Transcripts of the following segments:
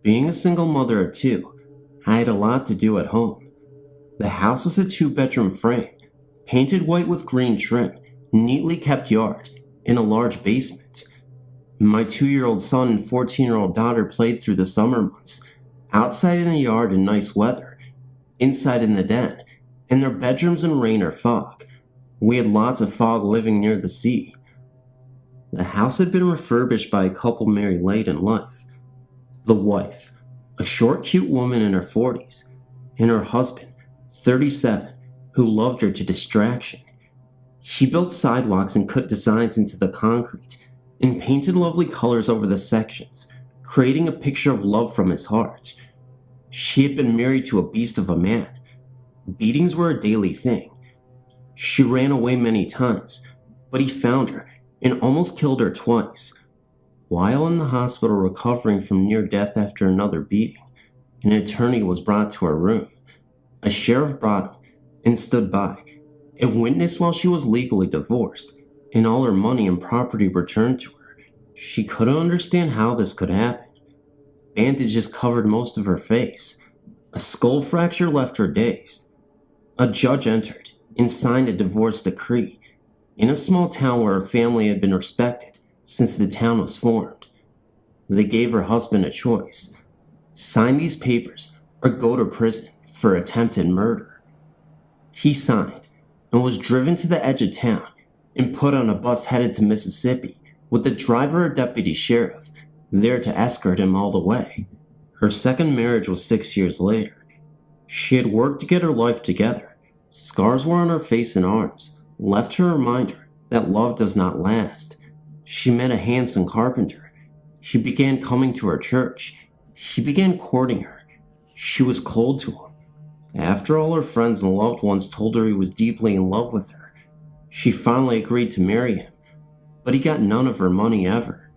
Being a single mother of two, I had a lot to do at home. The house was a 2-bedroom frame, painted white with green trim, neatly kept yard, and a large basement. My 2-year-old son and 14-year-old daughter played through the summer months, outside in the yard in nice weather, inside in the den, in their bedrooms in rain or fog. We had lots of fog living near the sea. The house had been refurbished by a couple married late in life. The wife, a short, cute woman in her 40s, and her husband, 37, who loved her to distraction. He built sidewalks and cut designs into the concrete and painted lovely colors over the sections, creating a picture of love from his heart. She had been married to a beast of a man. Beatings were a daily thing. She ran away many times, but he found her and almost killed her twice. While in the hospital recovering from near death after another beating, an attorney was brought to her room. A sheriff brought him and stood by and witnessed while she was legally divorced and all her money and property returned to her. She couldn't understand how this could happen. Bandages covered most of her face. A skull fracture left her dazed. A judge entered and signed a divorce decree in a small town where her family had been respected since the town was formed. They gave her husband a choice: sign these papers or go to prison for attempted murder. He signed and was driven to the edge of town and put on a bus headed to Mississippi with the driver or deputy sheriff there to escort him all the way. Her second marriage was 6 years later. She had worked to get her life together. Scars were on her face and arms, left her a reminder that love does not last. She met a handsome carpenter. He began coming to her church. He began courting her. She was cold to him. After all her friends and loved ones told her he was deeply in love with her, she finally agreed to marry him, but he got none of her money ever.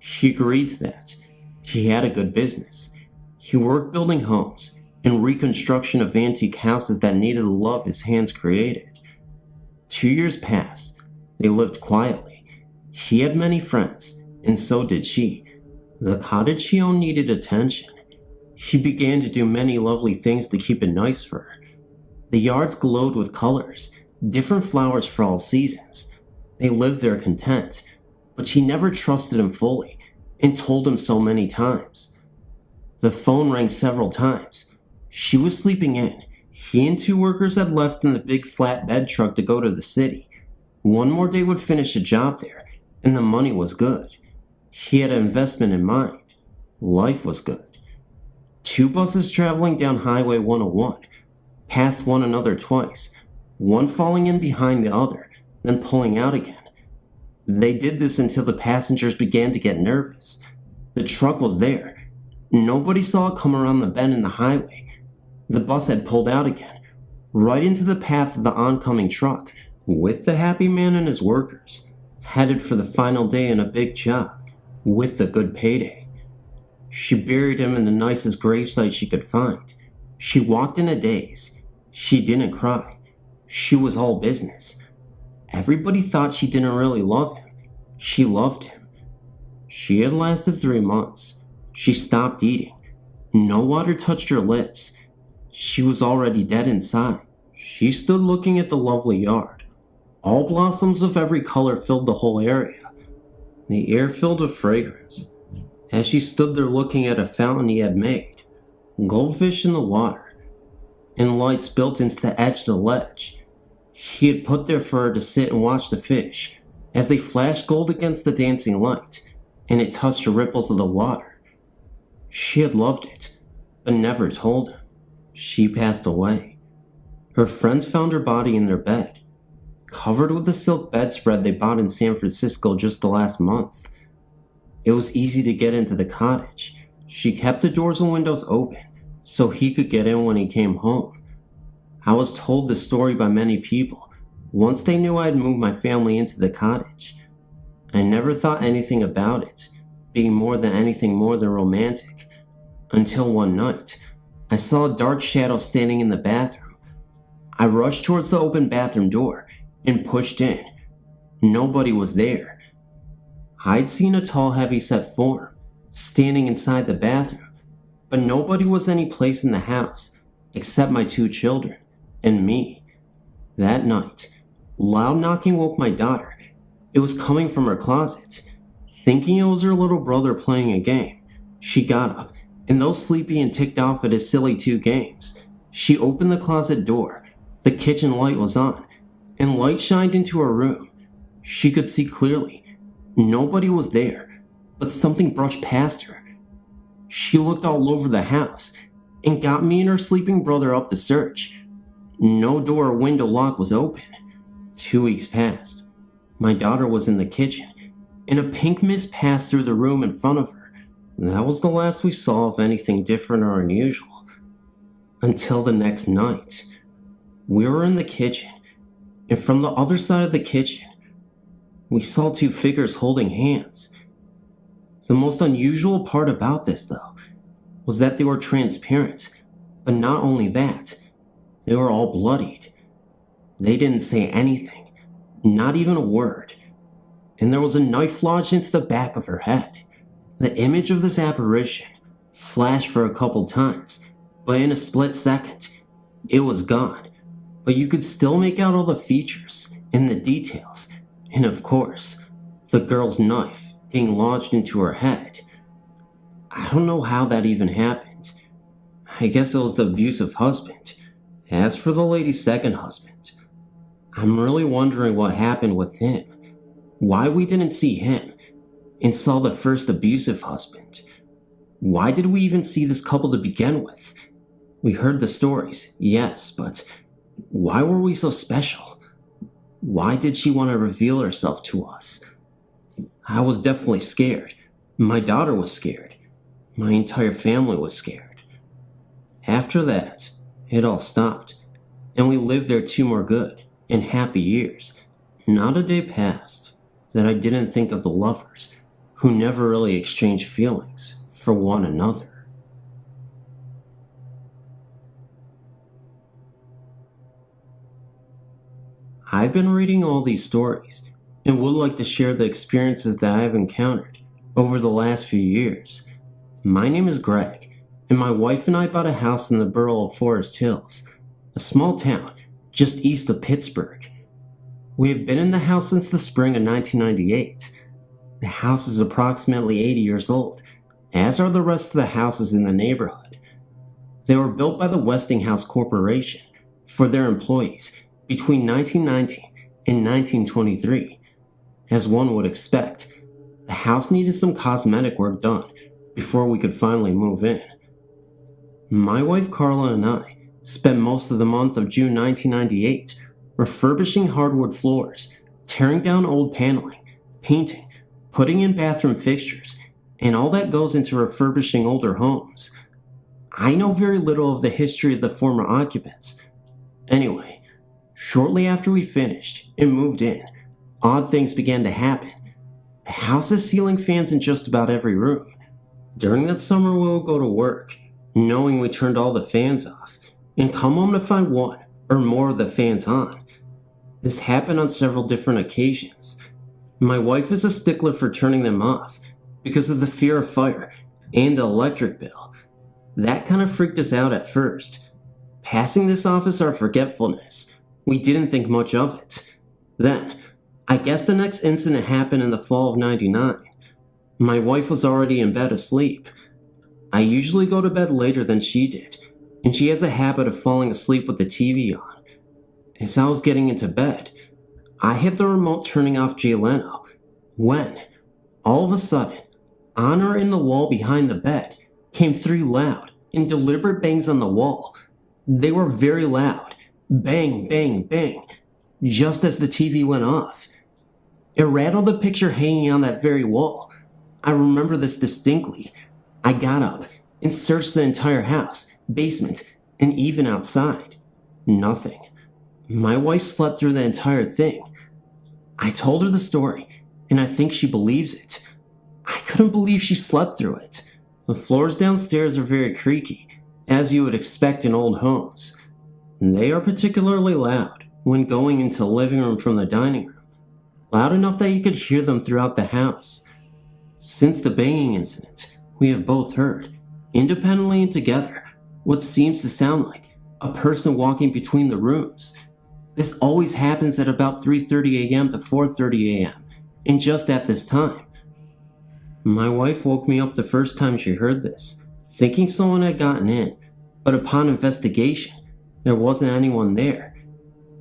He agreed to that. He had a good business. He worked building homes and reconstruction of antique houses that needed the love his hands created. 2 years passed. They lived quietly. He had many friends, and so did she. The cottage he owned needed attention. He began to do many lovely things to keep it nice for her. The yards glowed with colors, different flowers for all seasons. They lived there content, but she never trusted him fully and told him so many times. The phone rang several times. She was sleeping in. He and 2 workers had left in the big flatbed truck to go to the city. One more day would finish the job there, and the money was good. He had an investment in mind. Life was good. 2 buses traveling down Highway 101 passed one another twice, one falling in behind the other, then pulling out again. They did this until the passengers began to get nervous. The truck was there. Nobody saw it come around the bend in the highway. The bus had pulled out again, right into the path of the oncoming truck, with the happy man and his workers, headed for the final day in a big job, with a good payday. She buried him in the nicest gravesite she could find. She walked in a daze. She didn't cry. She was all business. Everybody thought she didn't really love him. She loved him. She had lasted 3 months. She stopped eating. No water touched her lips. She was already dead inside. She stood looking at the lovely yard. All blossoms of every color filled the whole area. The air filled with fragrance. As she stood there looking at a fountain he had made, goldfish in the water, and lights built into the edge of the ledge. He had put there for her to sit and watch the fish as they flashed gold against the dancing light, and it touched the ripples of the water. She had loved it, but never told him. She passed away. Her friends found her body in their bed, covered with the silk bedspread they bought in San Francisco just the last month. It was easy to get into the cottage. She kept the doors and windows open so he could get in when he came home. I was told this story by many people once they knew I had moved my family into the cottage. I never thought anything about it being anything more than romantic, until one night I saw a dark shadow standing in the bathroom. I rushed towards the open bathroom door and pushed in. nobody was there. I'd seen a tall, heavy-set form standing inside the bathroom, but nobody was any place in the house except my 2 children and me. That night, loud knocking woke my daughter. It was coming from her closet. Thinking it was her little brother playing a game, she got up, and though sleepy and ticked off at his silly 2 games, she opened the closet door. The kitchen light was on, and light shined into her room. She could see clearly. Nobody was there, but something brushed past her. She looked all over the house and got me and her sleeping brother up to search. No door or window lock was open. 2 weeks passed. My daughter was in the kitchen, and a pink mist passed through the room in front of her. That was the last we saw of anything different or unusual. Until the next night. We were in the kitchen, and from the other side of the kitchen, we saw 2 figures holding hands. The most unusual part about this, though, was that they were transparent, but not only that, they were all bloodied. They didn't say anything, not even a word, and there was a knife lodged into the back of her head. The image of this apparition flashed for a couple times, but in a split second, it was gone. But you could still make out all the features and the details, and of course, the girl's knife being lodged into her head. I don't know how that even happened. I guess it was the abusive husband. As for the lady's second husband, I'm really wondering what happened with him. Why we didn't see him and saw the first abusive husband. Why did we even see this couple to begin with? We heard the stories, yes, but why were we so special? Why did she want to reveal herself to us? I was definitely scared. My daughter was scared. My entire family was scared. After that, it all stopped, and we lived there 2 more good and happy years. Not a day passed that I didn't think of the lovers who never really exchanged feelings for one another. I've been reading all these stories and would like to share the experiences that I have encountered over the last few years. My name is Greg, and my wife and I bought a house in the borough of Forest Hills, a small town just east of Pittsburgh. We have been in the house since the spring of 1998. The house is approximately 80 years old, as are the rest of the houses in the neighborhood. They were built by the Westinghouse Corporation for their employees between 1919 and 1923. As one would expect, the house needed some cosmetic work done before we could finally move in. My wife Carla and I spent most of the month of June 1998 refurbishing hardwood floors, tearing down old paneling, painting, putting in bathroom fixtures, and all that goes into refurbishing older homes. I know very little of the history of the former occupants. Anyway, shortly after we finished and moved in, odd things began to happen. The house has ceiling fans in just about every room. During that summer we would go to work, knowing we turned all the fans off, and come home to find one or more of the fans on. This happened on several different occasions. My wife is a stickler for turning them off because of the fear of fire and the electric bill. That kind of freaked us out at first. Passing this off as our forgetfulness, we didn't think much of it. Then, I guess the next incident happened in the fall of '99. My wife was already in bed asleep. I usually go to bed later than she did, and she has a habit of falling asleep with the TV on. As I was getting into bed, I hit the remote turning off Jay Leno, when, all of a sudden, on or in the wall behind the bed, came 3 loud and deliberate bangs on the wall. They were very loud. Bang, bang, bang, just as the TV went off. It rattled the picture hanging on that very wall. I remember this distinctly. I got up and searched the entire house, basement, and even outside. Nothing. My wife slept through the entire thing. I told her the story, and I think she believes it. I couldn't believe she slept through it. The floors downstairs are very creaky, as you would expect in old homes. They are particularly loud when going into the living room from the dining room. loud enough that you could hear them throughout the house. Since the banging incident, we have both heard, independently and together, what seems to sound like a person walking between the rooms. This always happens at about 3:30 a.m. to 4:30 a.m., and just at this time. My wife woke me up the first time she heard this, thinking someone had gotten in, but upon investigation, there wasn't anyone there.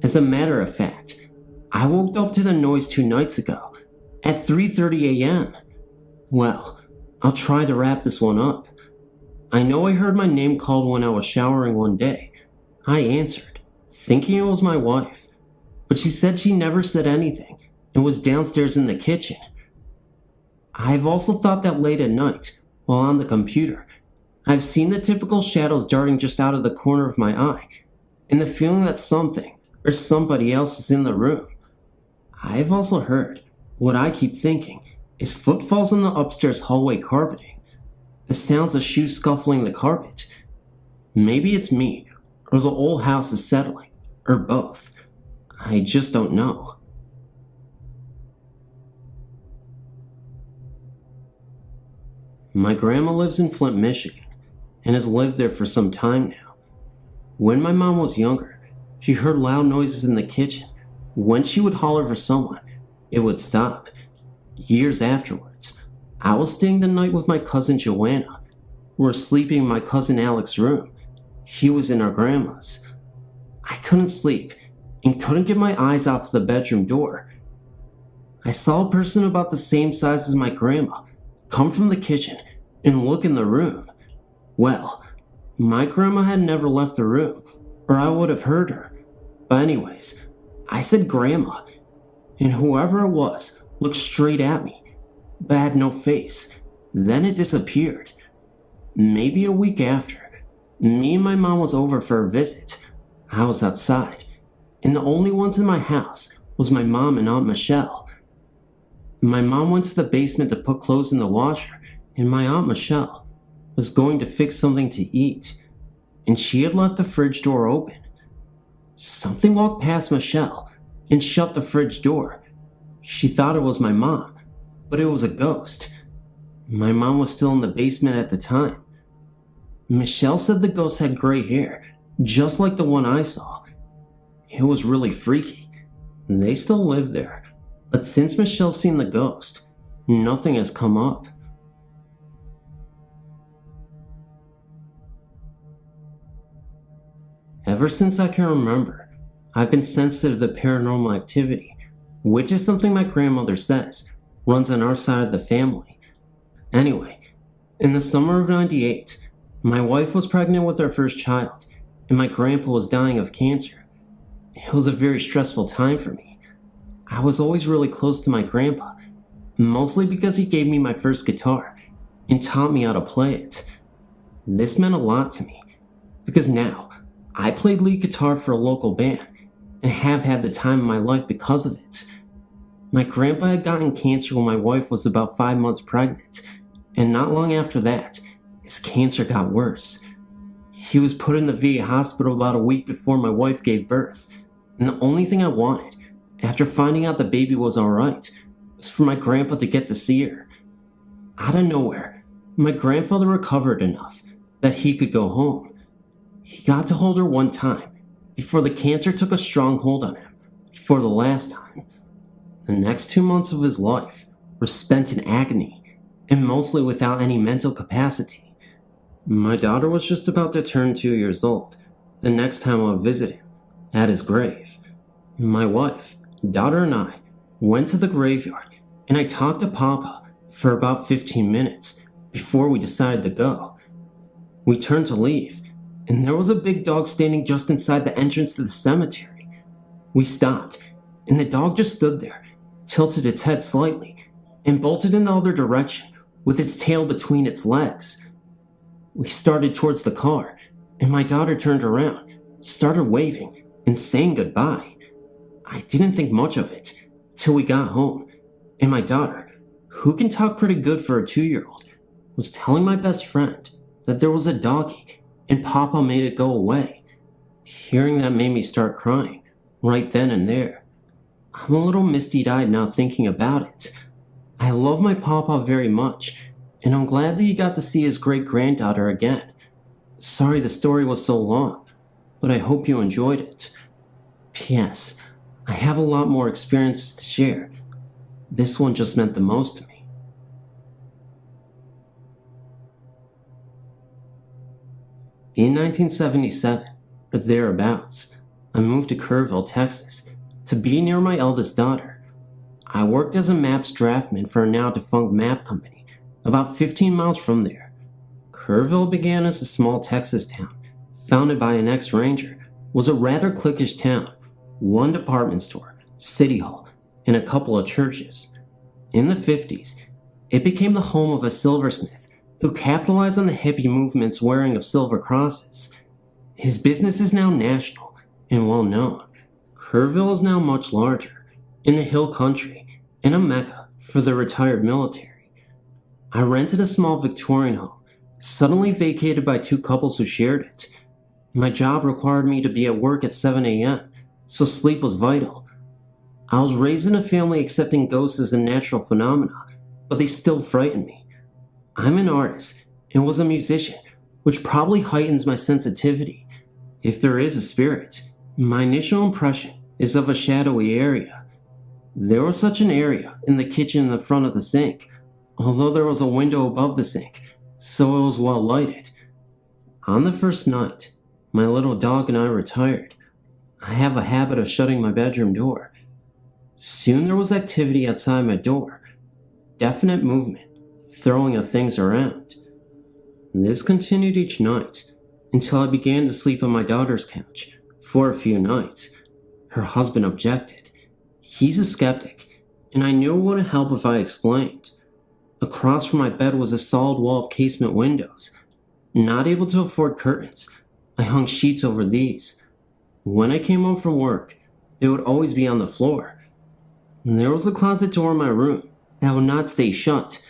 As a matter of fact, I woke up to the noise 2 nights ago, at 3:30 a.m. Well, I'll try to wrap this one up. I know I heard my name called when I was showering one day. I answered, thinking it was my wife, but she said she never said anything and was downstairs in the kitchen. I've also thought that late at night, while on the computer, I've seen the typical shadows darting just out of the corner of my eye, and the feeling that something or somebody else is in the room. I've also heard what I keep thinking is footfalls on the upstairs hallway carpeting, the sounds of shoes scuffling the carpet. Maybe it's me, or the old house is settling, or both. I just don't know. My grandma lives in Flint, Michigan, and has lived there for some time now. When my mom was younger, she heard loud noises in the kitchen. When she would holler for someone, it would stop. Years afterwards, I was staying the night with my cousin Joanna. We were sleeping in my cousin Alex's room. He was in our grandma's. I couldn't sleep and couldn't get my eyes off the bedroom door. I saw a person about the same size as my grandma come from the kitchen and look in the room. Well, my grandma had never left the room, or I would have heard her. But anyways, I said grandma, and whoever it was looked straight at me, but had no face. Then it disappeared. Maybe a week after, me and my mom was over for a visit. I was outside, and the only ones in my house was my mom and Aunt Michelle. My mom went to the basement to put clothes in the washer, and my Aunt Michelle was going to fix something to eat, and she had left the fridge door open. Something walked past Michelle and shut the fridge door. She thought it was my mom, but it was a ghost. My mom was still in the basement at the time. Michelle said the ghost had gray hair, just like the one I saw. It was really freaky. They still live there. But since Michelle's seen the ghost, nothing has come up. Ever since I can remember, I've been sensitive to paranormal activity, which is something my grandmother says runs on our side of the family. Anyway, in the summer of '98, my wife was pregnant with our first child, and my grandpa was dying of cancer. It was a very stressful time for me. I was always really close to my grandpa, mostly because he gave me my first guitar and taught me how to play it. This meant a lot to me, because now I played lead guitar for a local band and have had the time of my life because of it. My grandpa had gotten cancer when my wife was about 5 months pregnant, and not long after that, his cancer got worse. He was put in the VA hospital about a week before my wife gave birth, and the only thing I wanted, after finding out the baby was alright, was for my grandpa to get to see her. Out of nowhere, my grandfather recovered enough that he could go home. He got to hold her one time before the cancer took a strong hold on him for the last time. The next 2 months of his life were spent in agony and mostly without any mental capacity. My daughter was just about to turn 2 years old the next time I would visit him at his grave. My wife, daughter, and I went to the graveyard, and I talked to Papa for about 15 minutes before we decided to go. We turned to leave, and there was a big dog standing just inside the entrance to the cemetery. We stopped, and the dog just stood there, tilted its head slightly, and bolted in the other direction with its tail between its legs. We started towards the car, and my daughter turned around, started waving, and saying goodbye. I didn't think much of it till we got home, and my daughter, who can talk pretty good for a 2-year-old, was telling my best friend that there was a doggy and Papa made it go away. Hearing that made me start crying right then and there. I'm a little misty-eyed now thinking about it. I love my papa very much, and I'm glad that he got to see his great-granddaughter again. Sorry the story was so long, but I hope you enjoyed it. P.S. I have a lot more experiences to share. This one just meant the most to me. In 1977, or thereabouts, I moved to Kerrville, Texas, to be near my eldest daughter. I worked as a maps draftman for a now-defunct map company, about 15 miles from there. Kerrville began as a small Texas town, founded by an ex-ranger, was a rather cliquish town, one department store, city hall, and a couple of churches. In the 50s, it became the home of a silversmith who capitalized on the hippie movement's wearing of silver crosses. His business is now national and well known. Kerrville is now much larger, in the hill country, and a mecca for the retired military. I rented a small Victorian home, suddenly vacated by two couples who shared it. My job required me to be at work at 7 a.m., so sleep was vital. I was raised in a family accepting ghosts as a natural phenomena, but they still frighten me. I'm an artist and was a musician, which probably heightens my sensitivity. If there is a spirit, my initial impression is of a shadowy area. There was such an area in the kitchen in the front of the sink, although there was a window above the sink, so it was well lighted. On the first night, my little dog and I retired. I have a habit of shutting my bedroom door. Soon there was activity outside my door, definite movement, throwing of things around. This continued each night until I began to sleep on my daughter's couch for a few nights. Her husband objected. He's a skeptic, and I knew it wouldn't help if I explained. Across from my bed was a solid wall of casement windows. Not able to afford curtains, I hung sheets over these. When I came home from work, they would always be on the floor. And there was a closet door in my room that would not stay shut.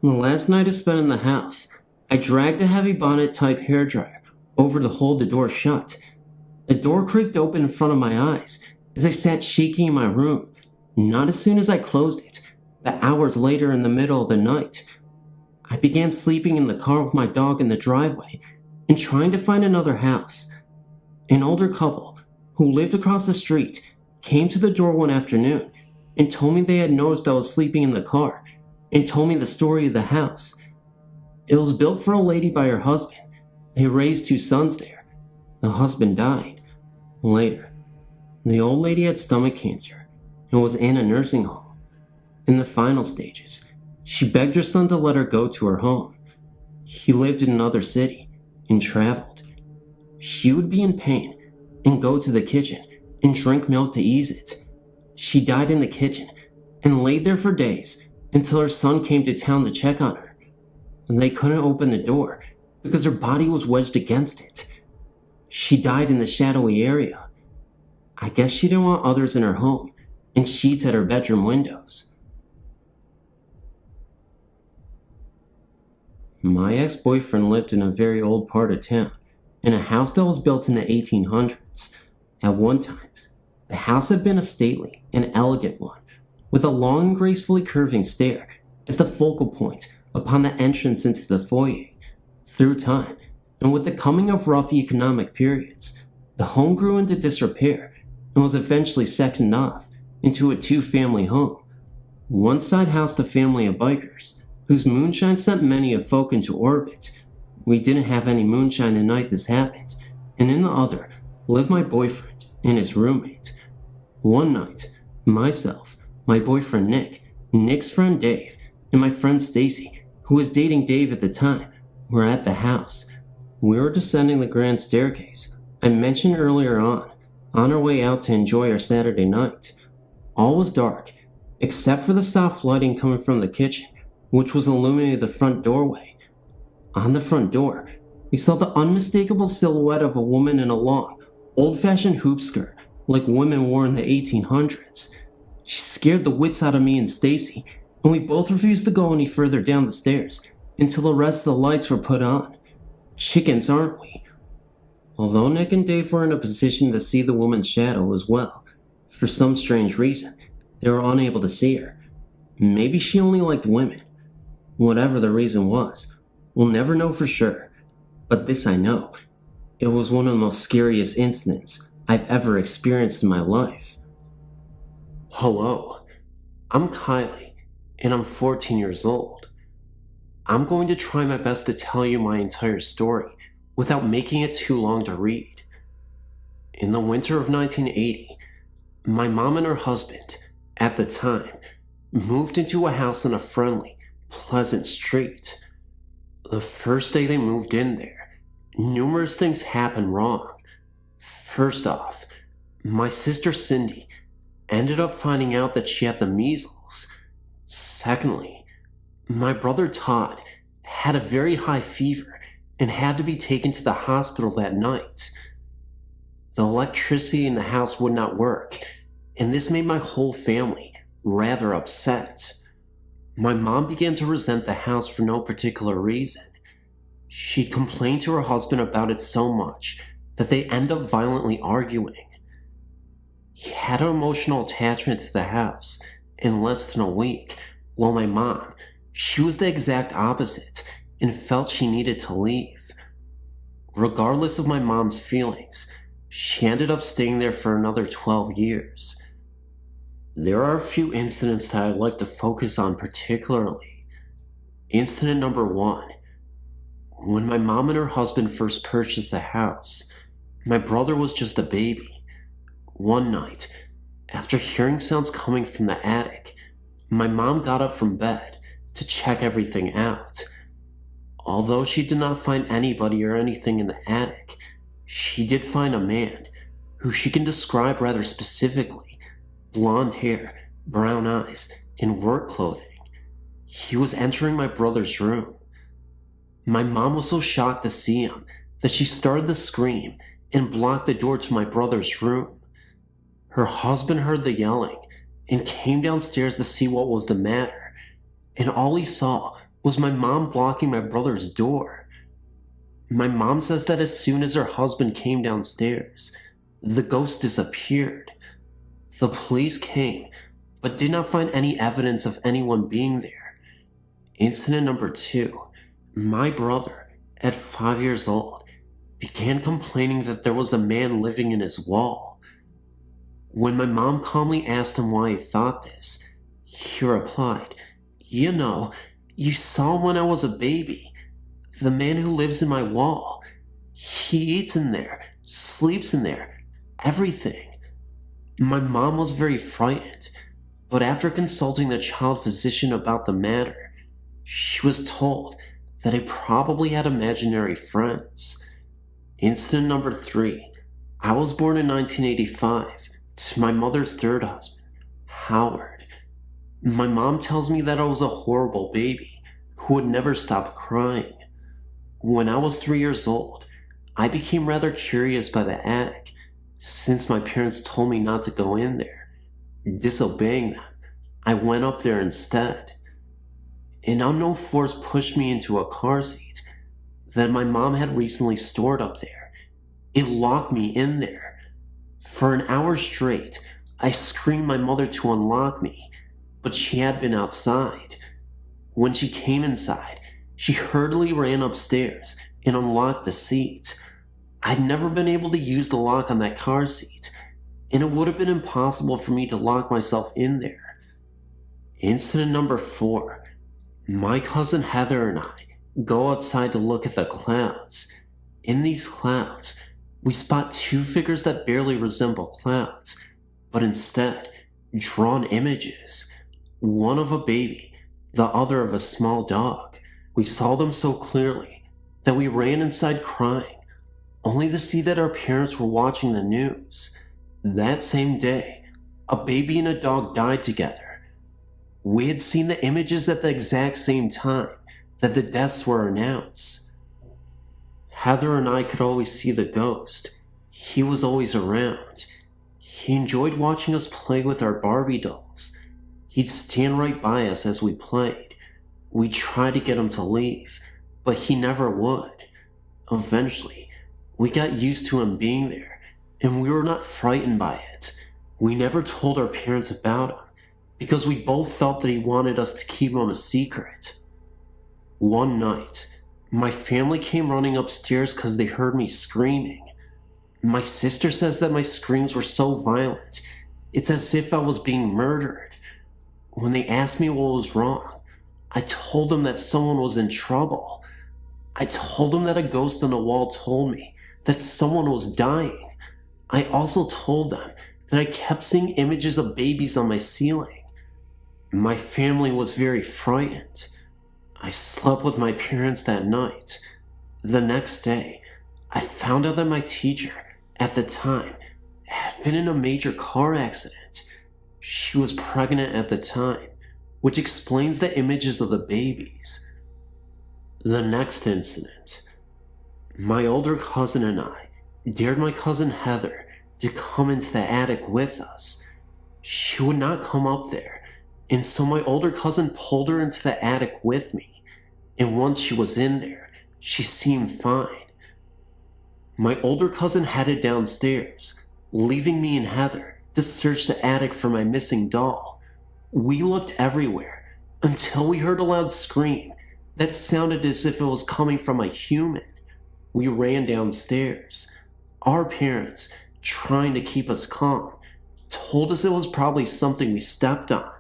The last night I spent in the house, I dragged a heavy bonnet-type hairdryer over to hold the door shut. The door creaked open in front of my eyes as I sat shaking in my room. Not as soon as I closed it, but hours later in the middle of the night. I began sleeping in the car with my dog in the driveway and trying to find another house. An older couple who lived across the street came to the door one afternoon and told me they had noticed I was sleeping in the car and told me the story of the house. It was built for a lady by her husband. They raised two sons there. The husband died. Later, the old lady had stomach cancer and was in a nursing home. In the final stages, she begged her son to let her go to her home. He lived in another city and traveled. She would be in pain and go to the kitchen and drink milk to ease it. She died in the kitchen and laid there for days until her son came to town to check on her. And they couldn't open the door because her body was wedged against it. She died in the shadowy area. I guess she didn't want others in her home and sheets at her bedroom windows. My ex-boyfriend lived in a very old part of town, in a house that was built in the 1800s. At one time, the house had been a stately and elegant one, with a long and gracefully curving stair as the focal point upon the entrance into the foyer. Through time, and with the coming of rough economic periods, the home grew into disrepair and was eventually sectioned off into a two-family home. One side housed a family of bikers, whose moonshine sent many of folk into orbit. We didn't have any moonshine the night this happened, and in the other lived my boyfriend and his roommate. One night, myself, my boyfriend Nick, Nick's friend Dave, and my friend Stacy, who was dating Dave at the time, were at the house. We were descending the grand staircase I mentioned earlier on our way out to enjoy our Saturday night. All was dark, except for the soft lighting coming from the kitchen, which was illuminating the front doorway. On the front door, we saw the unmistakable silhouette of a woman in a long, old-fashioned hoop skirt like women wore in the 1800s. She scared the wits out of me and Stacy, and we both refused to go any further down the stairs until the rest of the lights were put on. Chickens, aren't we? Although Nick and Dave were in a position to see the woman's shadow as well, for some strange reason, They were unable to see her. Maybe she only liked women. Whatever the reason was, we'll never know for sure. But this I know, it was one of the most scariest incidents I've ever experienced in my life. Hello, I'm Kylie, and I'm 14 years old. I'm going to try my best to tell you my entire story without making it too long to read. In the winter of 1980, my mom and her husband, at the time, moved into a house on a friendly, pleasant street. The first day they moved in there, numerous things happened wrong. First off, my sister Cindy ended up finding out that she had the measles. Secondly, my brother Todd had a very high fever and had to be taken to the hospital that night. The electricity in the house would not work, and this made my whole family rather upset. My mom began to resent the house for no particular reason. She complained to her husband about it so much that they end up violently arguing. He had an emotional attachment to the house in less than a week, while my mom, she was the exact opposite and felt she needed to leave. Regardless of my mom's feelings, she ended up staying there for another 12 years. There are a few incidents that I'd like to focus on particularly. Incident number 1. When my mom and her husband first purchased the house, my brother was just a baby. One night, after hearing sounds coming from the attic, my mom got up from bed to check everything out. Although she did not find anybody or anything in the attic, she did find a man who she can describe rather specifically: blonde hair, brown eyes, and work clothing. He was entering my brother's room. My mom was so shocked to see him that she started to scream and blocked the door to my brother's room. Her husband heard the yelling and came downstairs to see what was the matter, and all he saw was my mom blocking my brother's door. My mom says that as soon as her husband came downstairs, the ghost disappeared. The police came, but did not find any evidence of anyone being there. Incident number 2. My brother, at 5 years old, began complaining that there was a man living in his wall. When my mom calmly asked him why he thought this, he replied, "You know, you saw him when I was a baby. The man who lives in my wall. He eats in there, sleeps in there, everything." My mom was very frightened, but after consulting the child physician about the matter, she was told that I probably had imaginary friends. Incident number 3. I was born in 1985 to my mother's third husband, Howard. My mom tells me that I was a horrible baby who would never stop crying. When I was 3 years old, I became rather curious by the attic, since my parents told me not to go in there. Disobeying them, I went up there instead. An unknown force pushed me into a car seat that my mom had recently stored up there. It locked me in there. For an hour straight, I screamed my mother to unlock me, but she had been outside. When she came inside, she hurriedly ran upstairs and unlocked the seat. I'd never been able to use the lock on that car seat, and it would have been impossible for me to lock myself in there. Incident number 4. My cousin Heather and I go outside to look at the clouds. In these clouds, we spot 2 figures that barely resemble clouds, but instead drawn images. One of a baby, the other of a small dog. We saw them so clearly that we ran inside crying, only to see that our parents were watching the news. That same day, a baby and a dog died together. We had seen the images at the exact same time that the deaths were announced. Heather and I could always see the ghost. He was always around. He enjoyed watching us play with our Barbie dolls. He'd stand right by us as we played. We tried to get him to leave, but he never would. Eventually, we got used to him being there, and we were not frightened by it. We never told our parents about him, because we both felt that he wanted us to keep him a secret. One night, my family came running upstairs because they heard me screaming. My sister says that my screams were so violent, it's as if I was being murdered. When they asked me what was wrong, I told them that someone was in trouble. I told them that a ghost on the wall told me that someone was dying. I also told them that I kept seeing images of babies on my ceiling. My family was very frightened. I slept with my parents that night. The next day, I found out that my teacher, at the time, had been in a major car accident. She was pregnant at the time, which explains the images of the babies. The next incident, my older cousin and I dared my cousin Heather to come into the attic with us. She would not come up there, and so my older cousin pulled her into the attic with me, and once she was in there, she seemed fine. My older cousin headed downstairs, leaving me and Heather to search the attic for my missing doll. We looked everywhere until we heard a loud scream that sounded as if it was coming from a human. We ran downstairs. Our parents, trying to keep us calm, told us it was probably something we stepped on.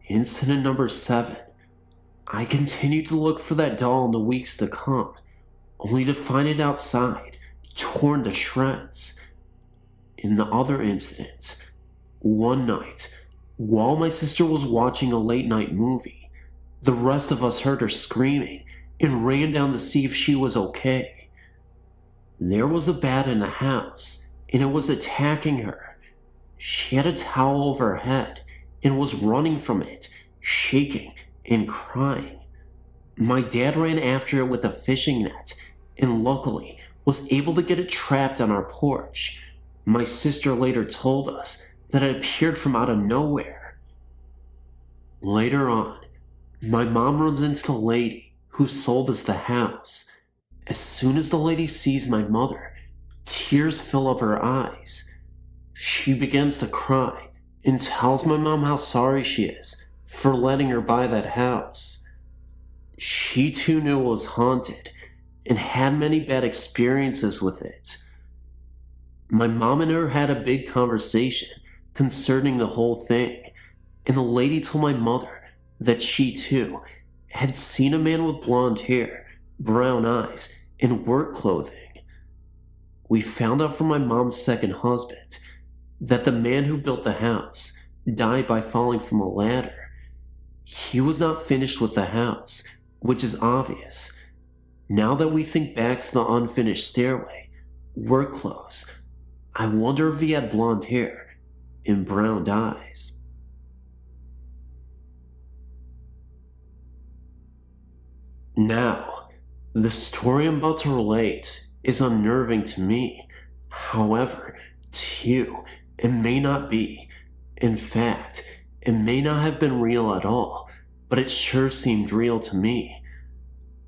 Incident number 7. I continued to look for that doll in the weeks to come, only to find it outside, torn to shreds. In the other incident, one night, while my sister was watching a late night movie, the rest of us heard her screaming and ran down to see if she was okay. There was a bat in the house, and it was attacking her. She had a towel over her head and was running from it, shaking and crying. My dad ran after it with a fishing net and luckily was able to get it trapped on our porch. My sister later told us that it appeared from out of nowhere. Later on, my mom runs into the lady who sold us the house. As soon as the lady sees my mother, tears fill up her eyes. She begins to cry and tells my mom how sorry she is for letting her buy that house. She too knew it was haunted and had many bad experiences with it. My mom and her had a big conversation concerning the whole thing, and the lady told my mother that she too had seen a man with blonde hair, brown eyes, and work clothing. We found out from my mom's second husband that the man who built the house died by falling from a ladder. He was not finished with the house, which is obvious. Now that we think back to the unfinished stairway, work clothes, I wonder if he had blonde hair and brown eyes. Now, the story I'm about to relate is unnerving to me. However, to you, it may not be. In fact, it may not have been real at all, but it sure seemed real to me.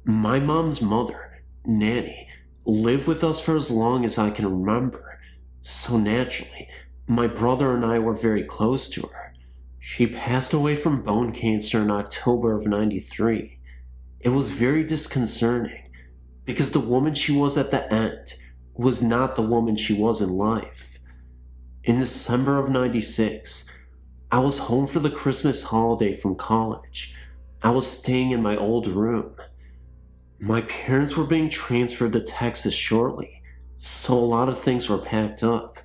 My mom's mother, Nanny, lived with us for as long as I can remember, so naturally, my brother and I were very close to her. She passed away from bone cancer in October of '93. It was very disconcerting, because the woman she was at the end was not the woman she was in life. In December of '96, I was home for the Christmas holiday from college. I was staying in my old room. My parents were being transferred to Texas shortly, so a lot of things were packed up.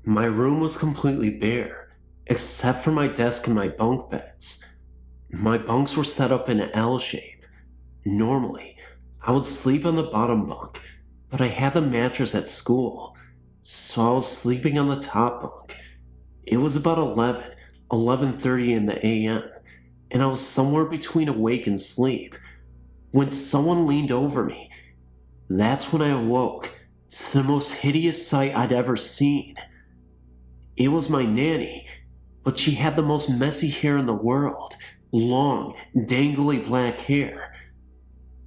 My room was completely bare, except for my desk and my bunk beds. My bunks were set up in an L shape. Normally, I would sleep on the bottom bunk, but I had the mattress at school, so I was sleeping on the top bunk. It was about 11:30 in the a.m., and I was somewhere between awake and sleep when someone leaned over me. That's when I awoke to the most hideous sight I'd ever seen. It was my nanny, but she had the most messy hair in the world, long, dangly black hair,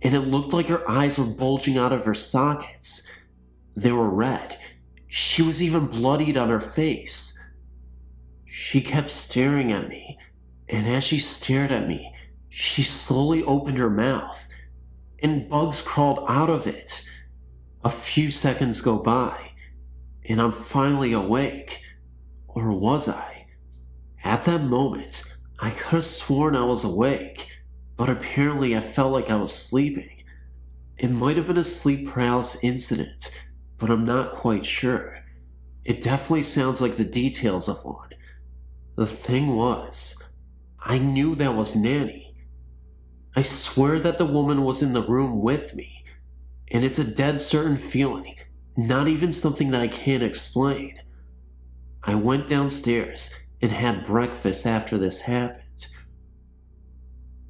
and it looked like her eyes were bulging out of her sockets. They were red. She was even bloodied on her face. She kept staring at me, and as she stared at me, she slowly opened her mouth, and bugs crawled out of it. A few seconds go by, and I'm finally awake. Or was I? At that moment, I could have sworn I was awake, but apparently I felt like I was sleeping. It might have been a sleep paralysis incident, but I'm not quite sure. It definitely sounds like the details of one. The thing was, I knew that was Nanny. I swear that the woman was in the room with me, and it's a dead certain feeling, not even something that I can't explain. I went downstairs and had breakfast after this happened.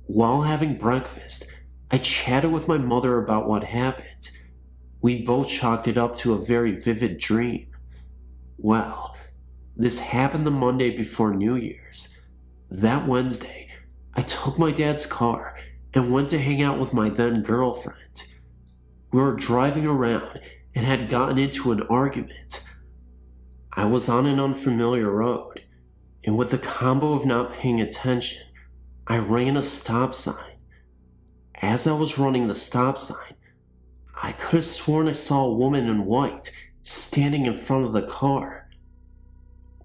While having breakfast, I chatted with my mother about what happened. We both chalked it up to a very vivid dream. Well, this happened the Monday before New Year's. That Wednesday, I took my dad's car and went to hang out with my then girlfriend. We were driving around and had gotten into an argument. I was on an unfamiliar road, and with the combo of not paying attention, I ran a stop sign. As I was running the stop sign, I could have sworn I saw a woman in white standing in front of the car.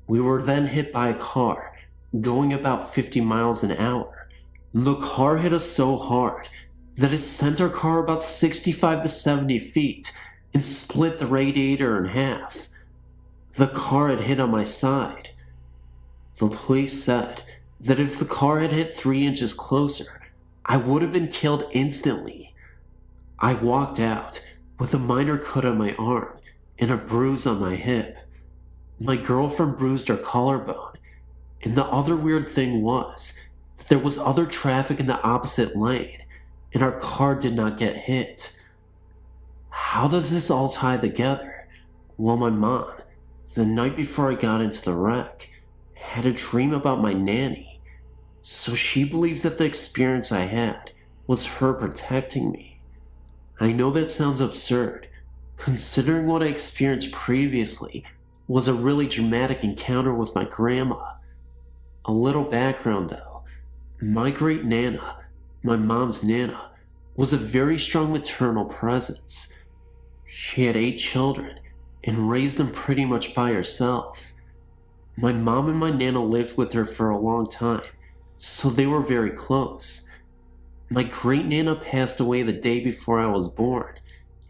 We were then hit by a car going about 50 miles an hour. The car hit us so hard that it sent our car about 65 to 70 feet and split the radiator in half. The car had hit on my side. The police said that if the car had hit 3 inches closer, I would have been killed instantly. I walked out with a minor cut on my arm and a bruise on my hip. My girlfriend bruised her collarbone, and the other weird thing was that there was other traffic in the opposite lane, and our car did not get hit. How does this all tie together? Well, my mom, the night before I got into the wreck, had a dream about my nanny, so she believes that the experience I had was her protecting me. I know that sounds absurd, considering what I experienced previously was a really dramatic encounter with my grandma. A little background though, my great Nana, my mom's Nana, was a very strong maternal presence. She had 8 children and raised them pretty much by herself. My mom and my Nana lived with her for a long time, so they were very close. My great Nana passed away the day before I was born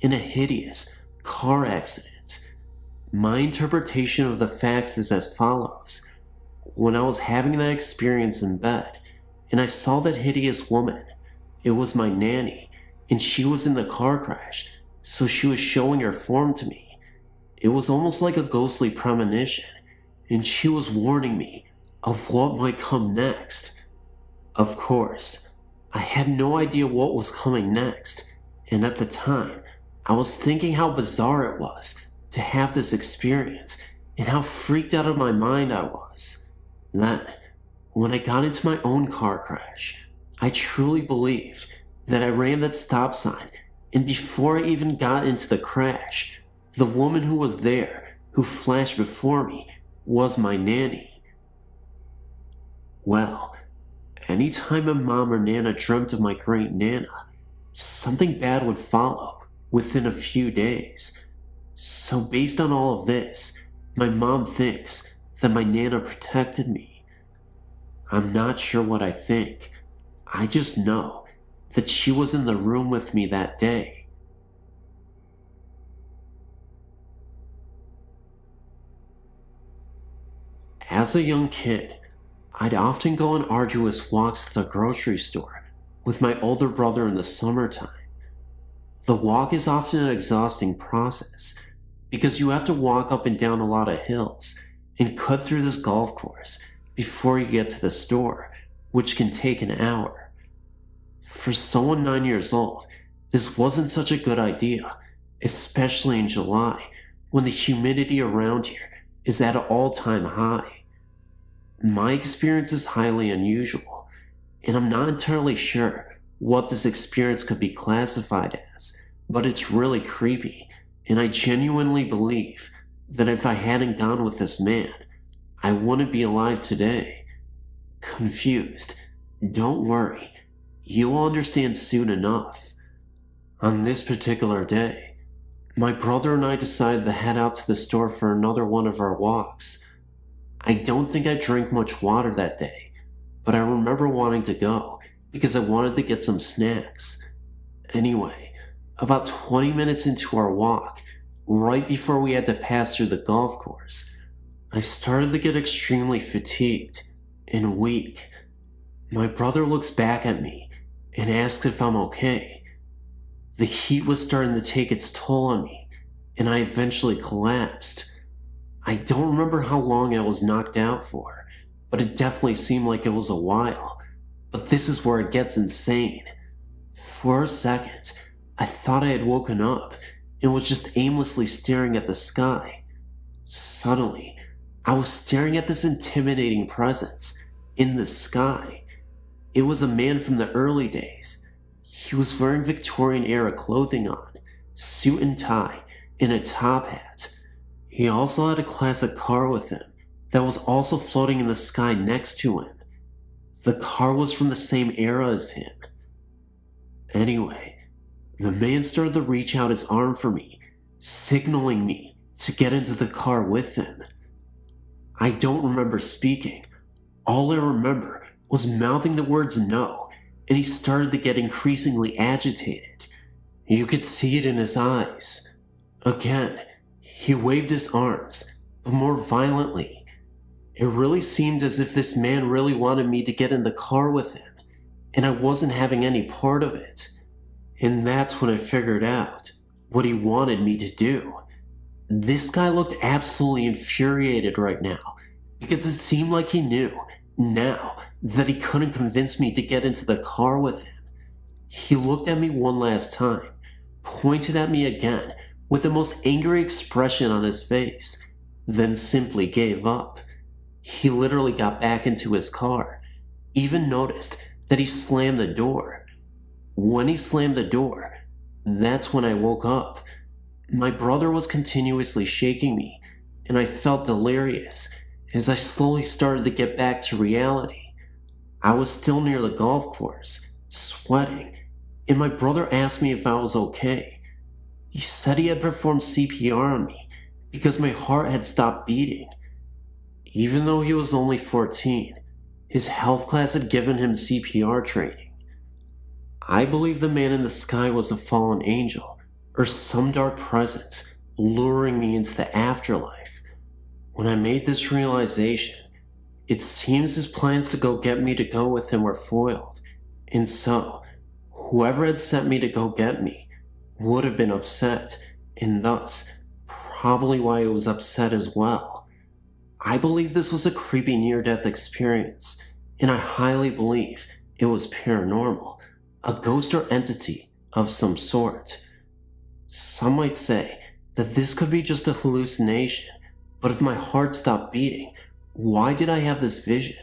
in a hideous car accident. My interpretation of the facts is as follows. When I was having that experience in bed, and I saw that hideous woman, it was my nanny, and she was in the car crash, so she was showing her form to me. It was almost like a ghostly premonition, and she was warning me of what might come next. Of course, I had no idea what was coming next, and at the time, I was thinking how bizarre it was to have this experience and how freaked out of my mind I was. Then, when I got into my own car crash, I truly believed that I ran that stop sign, and before I even got into the crash, the woman who was there, who flashed before me, was my nanny. Well, anytime my mom or Nana dreamt of my great Nana, something bad would follow within a few days. So based on all of this, my mom thinks that my Nana protected me. I'm not sure what I think. I just know that she was in the room with me that day. As a young kid, I'd often go on arduous walks to the grocery store with my older brother in the summertime. The walk is often an exhausting process because you have to walk up and down a lot of hills and cut through this golf course before you get to the store, which can take an hour. For someone 9 years old, this wasn't such a good idea, especially in July when the humidity around here is at an all-time high. My experience is highly unusual, and I'm not entirely sure what this experience could be classified as, but it's really creepy, and I genuinely believe that if I hadn't gone with this man, I wouldn't be alive today. confused. Don't worry, you will understand soon enough. On this particular day, my brother and I decided to head out to the store for another one of our walks. I don't think I drank much water that day, but I remember wanting to go because I wanted to get some snacks. Anyway, about 20 minutes into our walk, right before we had to pass through the golf course, I started to get extremely fatigued and weak. My brother looks back at me and asks if I'm okay. The heat was starting to take its toll on me, and I eventually collapsed. I don't remember how long I was knocked out for, but it definitely seemed like it was a while. But this is where it gets insane. For a second, I thought I had woken up and was just aimlessly staring at the sky. Suddenly, I was staring at this intimidating presence in the sky. It was a man from the early days. He was wearing Victorian-era clothing on, suit and tie, and a top hat. He also had a classic car with him that was also floating in the sky next to him. The car was from the same era as him. Anyway, the man started to reach out his arm for me, signaling me to get into the car with him. I don't remember speaking. All I remember was mouthing the words no, and he started to get increasingly agitated. You could see it in his eyes. Again, he waved his arms, but more violently. It really seemed as if this man really wanted me to get in the car with him, and I wasn't having any part of it. And that's when I figured out what he wanted me to do. This guy looked absolutely infuriated right now, because it seemed like he knew now that he couldn't convince me to get into the car with him. He looked at me one last time, pointed at me again with the most angry expression on his face, then simply gave up. He literally got back into his car, even noticed that he slammed the door. When he slammed the door, that's when I woke up. My brother was continuously shaking me, and I felt delirious as I slowly started to get back to reality. I was still near the golf course, sweating, and my brother asked me if I was okay. He said he had performed CPR on me because my heart had stopped beating. Even though he was only 14, his health class had given him CPR training. I believe the man in the sky was a fallen angel, or some dark presence luring me into the afterlife. When I made this realization, it seems his plans to go get me to go with him were foiled, and so, whoever had sent me to go get me would have been upset, and thus, probably why he was upset as well. I believe this was a creepy near-death experience, and I highly believe it was paranormal, a ghost or entity of some sort. Some might say that this could be just a hallucination, but if my heart stopped beating, why did I have this vision?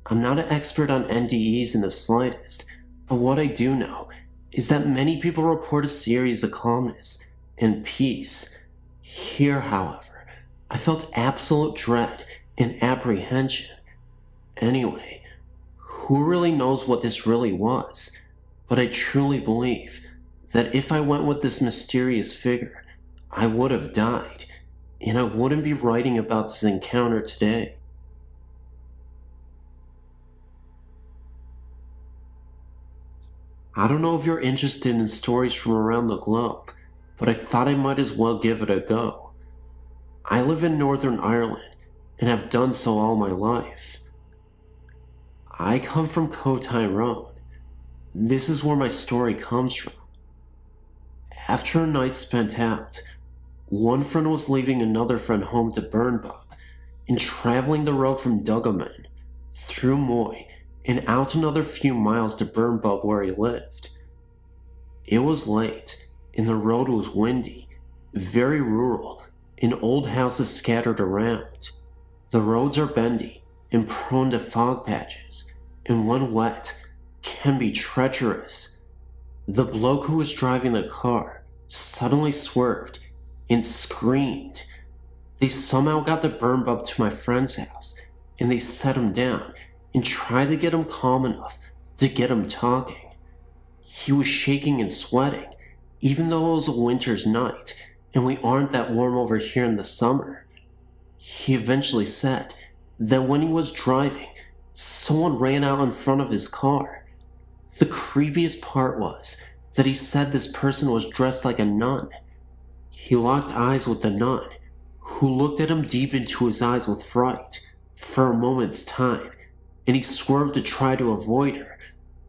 I'm not an expert on NDEs in the slightest, but what I do know is that many people report a series of calmness and peace. Here, however, I felt absolute dread and apprehension. Anyway, who really knows what this really was? But I truly believe that if I went with this mysterious figure, I would have died, and I wouldn't be writing about this encounter today. I don't know if you're interested in stories from around the globe, but I thought I might as well give it a go. I live in Northern Ireland and have done so all my life. I come from Tyrone. This is where my story comes from. After a night spent out, one friend was leaving another friend home to Burnpub and traveling the road from Dugaman through Moy and out another few miles to Burnpub where he lived. It was late and the road was windy, very rural, and old houses scattered around. The roads are bendy and prone to fog patches, and when wet, can be treacherous. The bloke who was driving the car suddenly swerved and screamed. They somehow got the Burnpub to my friend's house, and they set him down and tried to get him calm enough to get him talking. He was shaking and sweating, even though it was a winter's night and we aren't that warm over here in the summer. He eventually said that when he was driving, someone ran out in front of his car. The creepiest part was that he said this person was dressed like a nun. He locked eyes with the nun, who looked at him deep into his eyes with fright for a moment's time, and he swerved to try to avoid her.